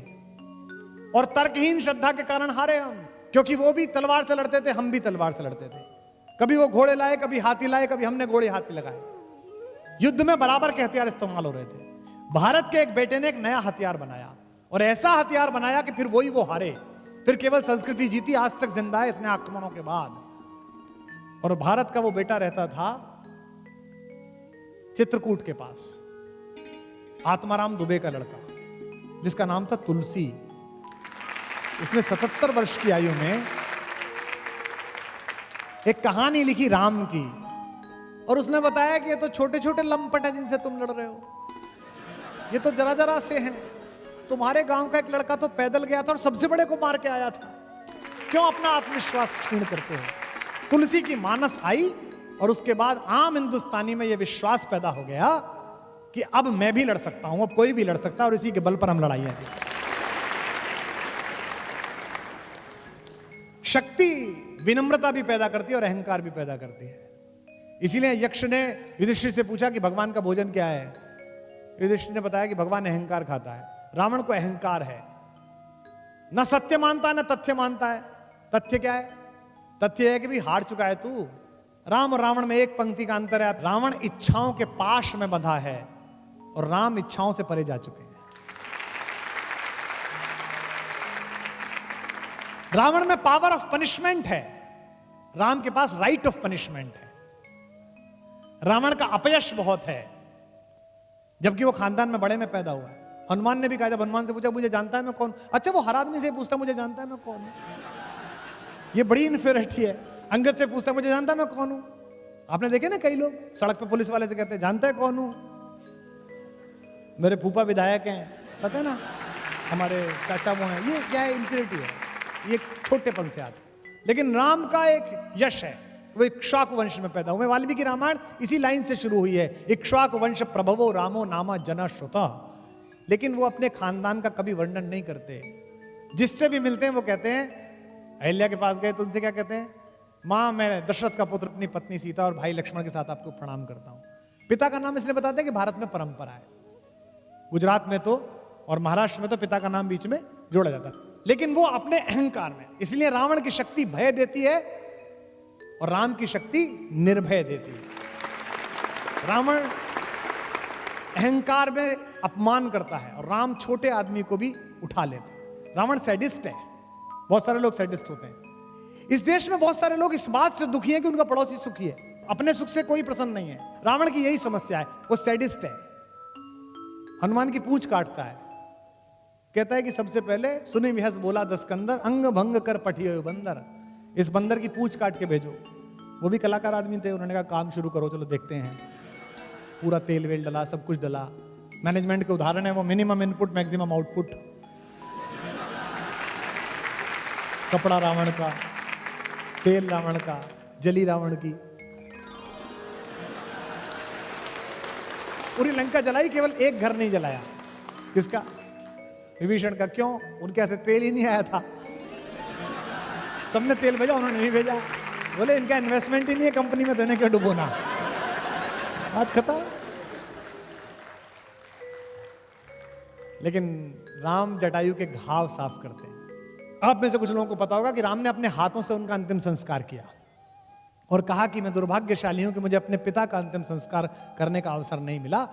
और तर्कहीन श्रद्धा के कारण हारे हम, क्योंकि वो भी तलवार से लड़ते थे, हम भी तलवार से लड़ते थे। कभी वो घोड़े लाए, कभी हाथी लाए, कभी हमने घोड़े हाथी लगाए। युद्ध में बराबर के हथियार इस्तेमाल हो रहे थे। भारत के एक बेटे ने एक नया हथियार बनाया, और ऐसा हथियार बनाया कि फिर वही वो हारे। फिर केवल संस्कृति जीती, आज तक जिंदा है इतने आक्रमणों के बाद। और भारत का वो बेटा रहता था चित्रकूट के पास, आत्माराम दुबे का लड़का, जिसका नाम था तुलसी। उसने 77 वर्ष की आयु में एक कहानी लिखी राम की, और उसने बताया कि ये तो छोटे छोटे लंपट हैं जिनसे तुम लड़ रहे हो, ये तो जरा जरा से हैं। तुम्हारे गांव का एक लड़का तो पैदल गया था और सबसे बड़े को मार के आया था, क्यों अपना आत्मविश्वास क्षीण करते हो? तुलसी की मानस आई, और उसके बाद आम हिंदुस्तानी में यह विश्वास पैदा हो गया कि अब मैं भी लड़ सकता हूं, अब कोई भी लड़ सकता है, और इसी के बल पर हम लड़ाइयां जीते। शक्ति विनम्रता भी पैदा करती है और अहंकार भी पैदा करती है। इसीलिए यक्ष ने युधिष्ठिर से पूछा कि भगवान का भोजन क्या है। युधिष्ठिर ने बताया कि भगवान अहंकार खाता है। रावण को अहंकार है, ना सत्य मानता है ना तथ्य मानता है। तथ्य क्या है? तथ्य है कि भी हार चुका है तू। राम और रावण में एक पंक्ति का अंतर है, रावण इच्छाओं के पाश में बंधा है और राम इच्छाओं से परे जा चुके हैं। रावण में पावर ऑफ पनिशमेंट है, राम के पास राइट ऑफ पनिशमेंट है। रावण का अपयश बहुत है, जबकि वो खानदान में बड़े में पैदा हुआ है। हनुमान ने भी कहा, जब हनुमान से पूछा मुझे जानता है मैं कौन, अच्छा वो हर आदमी से पूछता मुझे जानता है मैं कौन हूं, ये बड़ी इन्फीरियरिटी है। अंगद से पूछता मुझे जानता है मैं कौन हूं। आपने देखे ना कई लोग सड़क पे पुलिस वाले से कहते हैं जानता है कौन हूं, मेरे फूफा विधायक हैं, पता है ना, हमारे चाचा वो हैं। ये क्या है? इन्फीरियरिटी है, ये छोटेपन से आता है। लेकिन राम का एक यश है, वो इक्ष्वाकु वंश में पैदा हुए। वाल्मीकि रामायण इसी लाइन से शुरू हुई है, इक्ष्वाकु वंश प्रभवो रामो नामा जना श्रुता। लेकिन वो अपने खानदान का कभी वर्णन नहीं करते। जिससे भी मिलते हैं वो कहते हैं, अहिल्या के पास गए तो उनसे क्या कहते हैं, मां मैं दशरथ का पुत्र अपनी पत्नी सीता और भाई लक्ष्मण के साथ आपको प्रणाम करता हूं। पिता का नाम इसलिए बताते हैं कि भारत में परंपरा है, गुजरात में तो और महाराष्ट्र में तो पिता का नाम बीच में जोड़ा जाता है। लेकिन वो अपने अहंकार में, इसलिए रावण की शक्ति भय देती है और राम की शक्ति निर्भय देती है। रावण अहंकार में अपमान करता है और राम छोटे आदमी को भी उठा लेता है। रावण सैडिस्ट है, बहुत सारे लोग सैडिस्ट होते हैं। इस देश में बहुत सारे लोग इस बात से दुखी हैं कि उनका पड़ोसी सुखी है, अपने सुख से कोई प्रसन्न नहीं है। रावण की यही समस्या है, वो सैडिस्ट है। हनुमान की पूंछ काटता है, कहता है कि सबसे पहले सुनी विहस बोला दस्कंदर, अंग भंग कर पठियो बंदर, इस बंदर की पूंछ काट के भेजो। वो भी कलाकार आदमी थे, उन्होंने कहा काम शुरू करो, चलो देखते हैं। पूरा तेल वेल डला, सब कुछ डला। मैनेजमेंट के उदाहरण है वो, मिनिमम इनपुट मैक्सिमम आउटपुट। कपड़ा रावण का, तेल रावण का, जली रावण की। पूरी लंका जलाई, केवल एक घर नहीं जलाया। किसका? विभीषण का। क्यों? उनके ऐसे तेल ही नहीं आया था। सबने तेल भेजा, उन्होंने नहीं भेजा। बोले इनका इन्वेस्टमेंट ही नहीं है कंपनी में, देने क्यों डुबोना। बात खत्म। लेकिन राम जटायु के घाव साफ करते हैं। आप में से कुछ लोगों को पता होगा कि राम ने अपने हाथों से उनका अंतिम संस्कार किया और कहा कि मैं दुर्भाग्यशाली हूं कि मुझे अपने पिता का अंतिम संस्कार करने का अवसर नहीं मिला।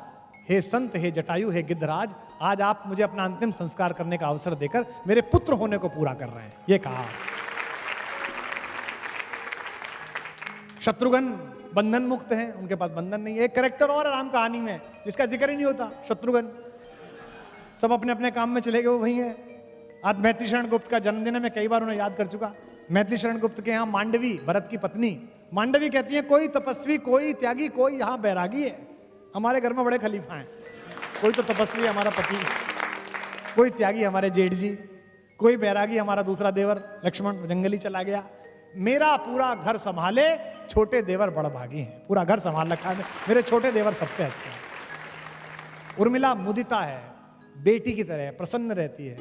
हे संत, हे जटायु, हे गिद्धराज, आज आप मुझे अपना अंतिम संस्कार करने का अवसर देकर मेरे पुत्र होने को पूरा कर रहे हैं, ये कहा। शत्रुघ्न बंधन मुक्त हैं, उनके पास बंधन नहीं है। एक कैरेक्टर और राम कहानी में जिसका जिक्र ही नहीं होता, शत्रुघ्न। सब अपने अपने काम में चले गए, वो वही है। आज मैथिली शरण गुप्त का जन्मदिन है, मैं कई बार उन्हें याद कर चुका। मैथिली शरण गुप्त के यहाँ मांडवी, भरत की पत्नी मांडवी कहती है, कोई तपस्वी, कोई त्यागी, कोई यहाँ बैरागी है। हमारे घर में बड़े खलीफा हैं, कोई तो तपस्वी हमारा पति, कोई त्यागी हमारे जेठ जी, कोई बैरागी हमारा दूसरा देवर लक्ष्मण जंगली चला गया। मेरा पूरा घर संभाले छोटे देवर बड़भागी हैं, पूरा घर संभाल रखा है, मेरे छोटे देवर सबसे अच्छे हैं। उर्मिला मुदिता है, बेटी की तरह प्रसन्न रहती है।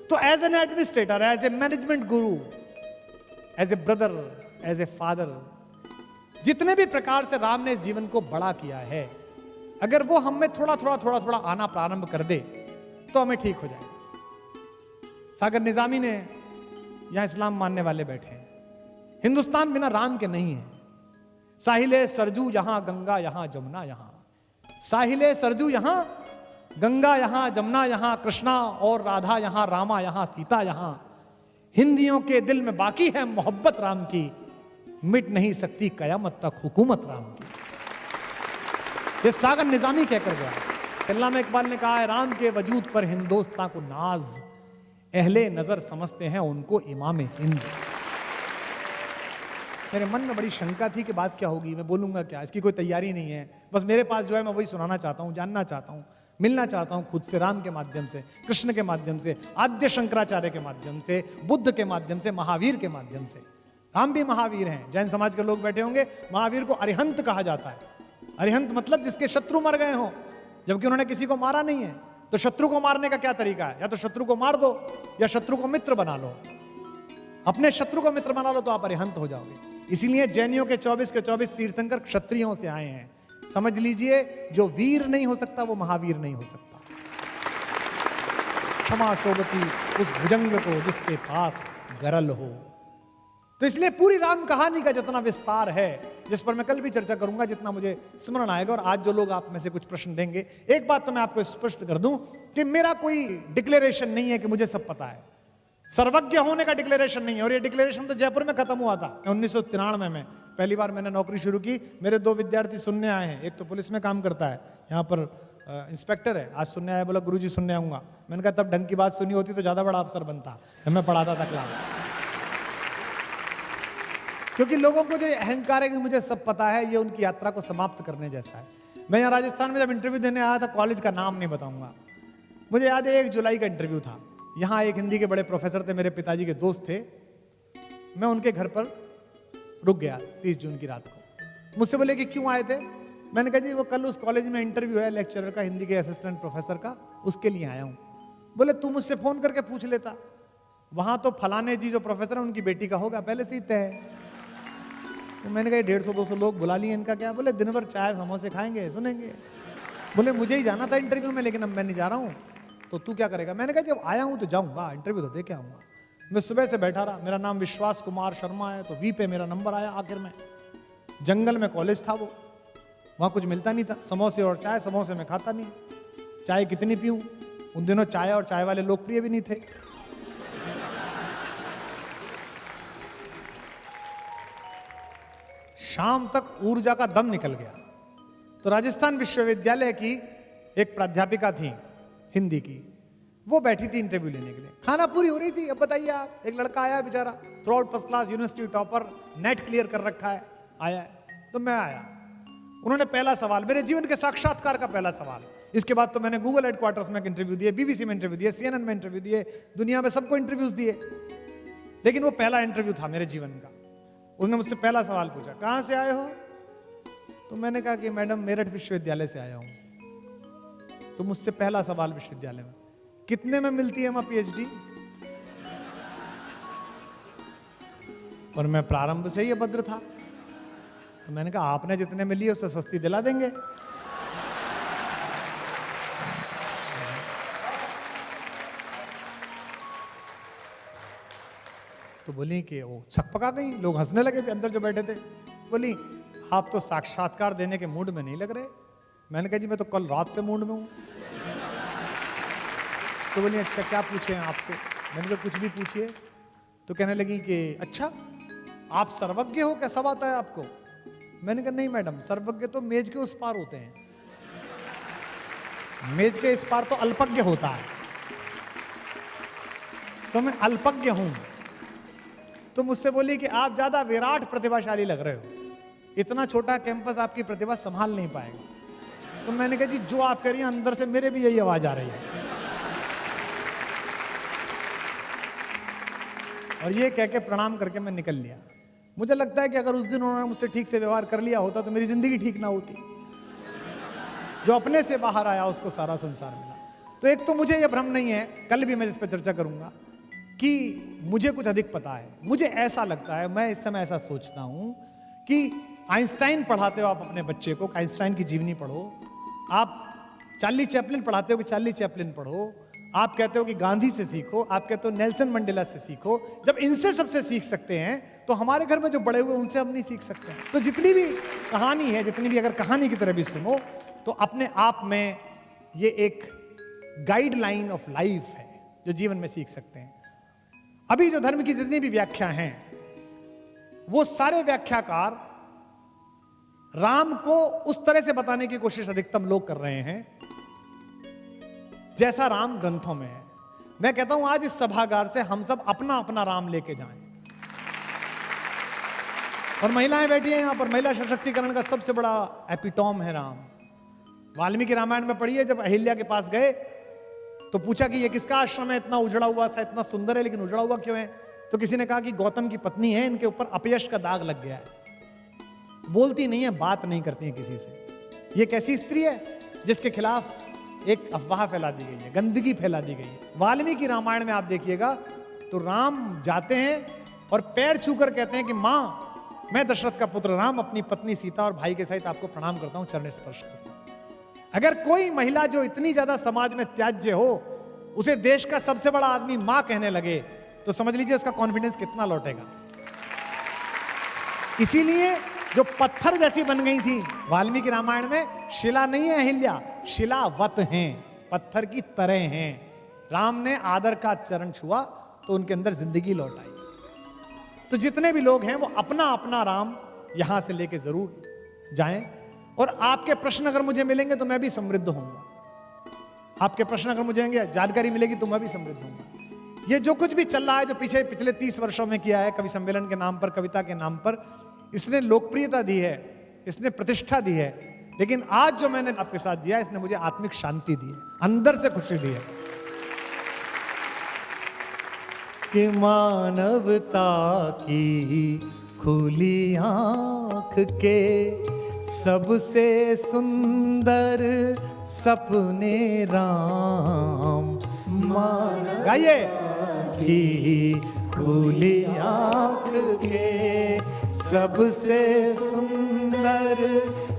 तो as an administrator, as a management guru, as a brother, as a father, जितने भी प्रकार से राम ने इस जीवन को बड़ा किया है, अगर वो हम में थोड़ा थोड़ा आना प्रारंभ कर दे तो हमें ठीक हो जाएगा। सागर निजामी ने, यहां इस्लाम मानने वाले बैठे हैं, हिंदुस्तान बिना राम के नहीं है। साहिले सरजू यहां गंगा, यहां जमुना, यहां साहिले सरजू, यहां गंगा, यहां जमुना, यहां कृष्णा और राधा, यहां रामा, यहां सीता, यहां हिंदियों के दिल में बाकी है मोहब्बत राम की, मिट नहीं सकती कयामत तक हुकूमत राम की। ये सागर निजामी कहकर गया। अल्लामा इकबाल ने कहा है, राम के वजूद पर हिंदुस्तान को नाज, अहले नजर समझते हैं उनको इमाम हिंद। मेरे मन में बड़ी शंका थी कि बात क्या होगी, मैं बोलूंगा क्या, इसकी कोई तैयारी नहीं है। बस मेरे पास जो है मैं वही सुनाना चाहता हूं, जानना चाहता हूं, मिलना चाहता हूं खुद से, राम के माध्यम से, कृष्ण के माध्यम से, आद्य शंकराचार्य के माध्यम से, बुद्ध के माध्यम से, महावीर के माध्यम से। राम भी महावीर हैं। जैन समाज के लोग बैठे होंगे, महावीर को अरिहंत कहा जाता है। अरिहंत मतलब जिसके शत्रु मर गए हों, जबकि उन्होंने किसी को मारा नहीं है। तो शत्रु को मारने का क्या तरीका है? या तो शत्रु को मार दो या शत्रु को मित्र बना लो। अपने शत्रु को मित्र बना लो तो आप अरिहंत हो जाओगे। इसीलिए जैनियों के 24 तीर्थंकर क्षत्रियों से आए हैं। समझ लीजिए, जो वीर नहीं हो सकता वो महावीर नहीं हो सकता। क्षमा शोभती उस भुजंग को जिसके पास गरल हो। तो इसलिए पूरी राम कहानी का जितना विस्तार है, जिस पर मैं कल भी चर्चा करूंगा, जितना मुझे स्मरण आएगा, और आज जो लोग आप में से कुछ प्रश्न देंगे, एक बात तो मैं आपको स्पष्ट कर दूं कि मेरा कोई डिक्लेरेशन नहीं है कि मुझे सब पता है। सर्वज्ञ होने का डिक्लेरेशन नहीं है। और ये डिक्लेरेशन तो जयपुर में खत्म हुआ था 1993 में। पहली बार मैंने नौकरी शुरू की, मेरे 2 विद्यार्थी सुनने आए हैं। एक तो पुलिस में काम करता है, यहाँ पर इंस्पेक्टर है, आज सुनने आया, बोला गुरुजी सुनने आऊंगा। मैंने कहा तब ढंग की बात सुनी होती तो ज्यादा बड़ा अफसर बनता। मैं पढ़ाता था क्लास। क्योंकि लोगों को जो अहंकार है कि मुझे सब पता है, ये उनकी यात्रा को समाप्त करने जैसा है। मैं यहाँ राजस्थान में जब इंटरव्यू देने आया था, कॉलेज का नाम नहीं बताऊंगा, मुझे याद है 1 जुलाई का इंटरव्यू था। यहाँ एक हिंदी के बड़े प्रोफेसर थे, मेरे पिताजी के दोस्त थे। मैं उनके घर पर रुक गया 30 जून की रात को। मुझसे बोले कि क्यों आए थे? मैंने कहा जी वो कल उस कॉलेज में इंटरव्यू है लेक्चरर का, हिंदी के असिस्टेंट प्रोफेसर का, उसके लिए आया हूँ। बोले तू मुझसे फोन करके पूछ लेता, वहां तो फलाने जी जो प्रोफेसर है उनकी बेटी का होगा, पहले से ही तय है। तो मैंने कहा 150-200 लोग बुला लिए, इनका क्या? बोले दिन भर चाय समोसे खाएंगे, सुनेंगे। बोले मुझे ही जाना था इंटरव्यू में, लेकिन अब मैं नहीं जा रहा हूँ, तो तू क्या करेगा? मैंने कहा जब आया हूँ तो जाऊँगा, इंटरव्यू तो दे के आऊँगा। मैं सुबह से बैठा रहा, मेरा नाम विश्वास कुमार शर्मा है, तो वी पे मेरा नंबर आया। आखिर में जंगल में कॉलेज था वो, वहाँ कुछ मिलता नहीं था, समोसे और चाय। समोसे में खाता नहीं, चाय कितनी पीऊँ? उन दिनों चाय और चाय वाले लोकप्रिय भी नहीं थे। शाम तक ऊर्जा का दम निकल गया। तो राजस्थान विश्वविद्यालय की एक प्राध्यापिका थी हिंदी की, वो बैठी थी इंटरव्यू लेने के लिए। खाना पूरी हो रही थी। अब बताइए आप, एक लड़का आया बेचारा, through out first class, university topper, net clear कर रखा है, आया है। तो मैं आया, उन्होंने पहला सवाल, मेरे जीवन के साक्षात्कार का पहला सवाल। इसके बाद तो मैंने गूगल हेडक्वार्टर्स में इंटरव्यू दिए, बीबीसी में इंटरव्यू दिए, CNN में इंटरव्यू दिए, दुनिया में सबको इंटरव्यूज दिए, लेकिन वो पहला इंटरव्यू था मेरे जीवन का। उसने मुझसे पहला सवाल पूछा, कहाँ से आए हो? तो मैंने कहा कि मैडम मेरठ विश्वविद्यालय से आया हूं। तो मुझसे पहला सवाल विश्वविद्यालय में, कितने में मिलती है वहां PhD? और मैं प्रारंभ से ही अभद्र था, तो मैंने कहा आपने जितने में ली उससे सस्ती दिला देंगे। तो बोली कि वो छकपका गई, लोग हंसने लगे अंदर जो बैठे थे। बोली आप तो साक्षात्कार देने के मूड में नहीं लग रहे। मैंने कहा जी मैं तो कल रात से मूड में हूं। तो बोली अच्छा क्या पूछे आपसे? मैंने कहा कुछ भी पूछिए। तो कहने लगी कि अच्छा आप सर्वज्ञ हो, क्या सब आता है आपको? मैंने कहा नहीं मैडम, सर्वज्ञ तो मेज के उस पार होते हैं, मेज के इस पार तो अल्पज्ञ होता है, तो मैं अल्पज्ञ हूं। तो मुझसे बोली कि आप ज्यादा विराट प्रतिभाशाली लग रहे हो, इतना छोटा कैंपस आपकी प्रतिभा संभाल नहीं पाएगा। तो मैंने कहा जी जो आप कह रही हैं अंदर से मेरे भी यही आवाज आ रही है। और ये कह के प्रणाम करके मैं निकल लिया। मुझे लगता है कि अगर उस दिन उन्होंने मुझसे ठीक से व्यवहार कर लिया होता तो मेरी जिंदगी ठीक ना होती। जो अपने से बाहर आया उसको सारा संसार मिला। तो एक तो मुझे यह भ्रम नहीं है, कल भी मैं जिस पर चर्चा करूंगा, कि मुझे कुछ अधिक पता है। मुझे ऐसा लगता है, मैं इस समय ऐसा सोचता हूं कि आइंस्टाइन पढ़ाते हो आप अपने बच्चे को, आइंस्टाइन की जीवनी पढ़ो। आप चार्ली चैपलिन पढ़ाते हो कि चार्ली चैपलिन पढ़ो। आप कहते हो कि गांधी से सीखो, आप कहते हो नेल्सन मंडेला से सीखो। जब इनसे सबसे सीख सकते हैं तो हमारे घर में जो बड़े हुए उनसे हम नहीं सीख सकते हैं? तो जितनी भी कहानी है, जितनी भी अगर कहानी की तरह भी सुनो, तो अपने आप में ये एक गाइडलाइन ऑफ लाइफ है जो जीवन में सीख सकते हैं। अभी जो धर्म की जितनी भी व्याख्या हैं, वो सारे व्याख्याकार राम को उस तरह से बताने की कोशिश अधिकतम लोग कर रहे हैं जैसा राम ग्रंथों में है। मैं कहता हूं आज इस सभागार से हम सब अपना अपना राम लेके जाएं। और महिलाएं बैठी हैं यहां पर, महिला सशक्तिकरण का सबसे बड़ा एपिटॉम है राम। वाल्मीकि रामायण में पढ़िए, जब अहिल्या के पास गए तो पूछा कि ये किसका आश्रम है, इतना उजड़ा हुआ सा, इतना सुंदर है लेकिन उजड़ा हुआ क्यों है? तो किसी ने कहा कि गौतम की पत्नी है, इनके ऊपर अपयश का दाग लग गया है, बोलती नहीं है, बात नहीं करती है किसी से। ये कैसी स्त्री है जिसके खिलाफ एक अफवाह फैला दी गई है, गंदगी फैला दी गई है। वाल्मीकि रामायण में आप देखिएगा तो राम जाते हैं और पैर छूकर कहते हैं कि मां मैं दशरथ का पुत्र राम अपनी पत्नी सीता और भाई के सहित आपको प्रणाम करता हूं, चरण स्पर्श करता हूं। अगर कोई महिला जो इतनी ज्यादा समाज में त्याज्य हो, उसे देश का सबसे बड़ा आदमी मां कहने लगे, तो समझ लीजिए उसका कॉन्फिडेंस कितना लौटेगा। इसीलिए जो पत्थर जैसी बन गई थी वाल्मीकि रामायण में, शिला नहीं है अहिल्या, शिलावत हैं, पत्थर की तरह हैं। राम ने आदर का चरण छुआ तो उनके अंदर जिंदगी लौट आई। तो जितने भी लोग हैं वो अपना अपना राम यहां से लेके जरूर जाएं। और आपके प्रश्न अगर मुझे मिलेंगे तो मैं भी समृद्ध होऊंगा। आपके प्रश्न अगर मुझे जानकारी मिलेगी तो मैं भी समृद्ध होऊंगा। ये जो कुछ भी चल रहा है, जो पिछले 30 वर्षों में किया है, कवि सम्मेलन के नाम पर, कविता के नाम पर, इसने लोकप्रियता दी है, इसने प्रतिष्ठा दी है, लेकिन आज जो मैंने आपके साथ दिया, इसने मुझे आत्मिक शांति दी है, अंदर से खुशी दी है कि मानवता की खुली आंख के सबसे सुंदर सपने राम, गाइए, की खुली आंख के सबसे सुंदर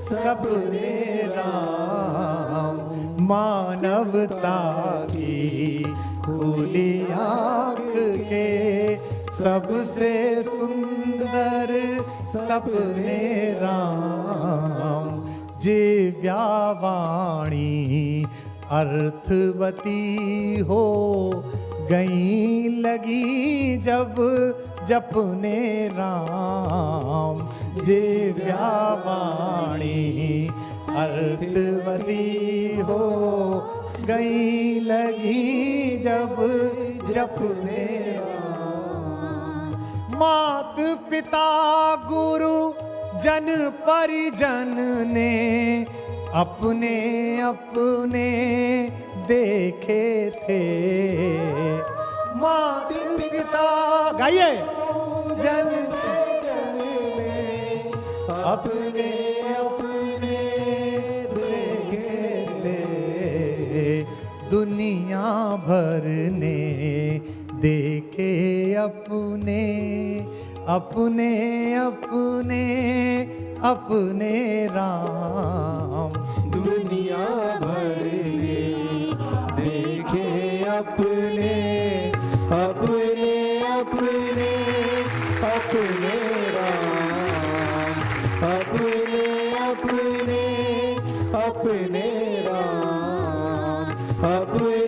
सपने राम, मानवता की खुली आंख के सबसे सुंदर सपने राम, जिव्यावाणी अर्थवती हो गई लगी जब जपने राम, जिव्यावाणी अर्थवती हो गई लगी जब जपने राम, मात पिता गुरु जन परिजन ने अपने अपने देखे थे, मात पिता, गाइए, जन ने अपने अपने देखे थे, दुनिया भर ने देखे अपने अपने अपने अपने राम, दुनिया भर ने देखे अपने अपने अपने अपने राम, अपने अपने अपने राम, अपने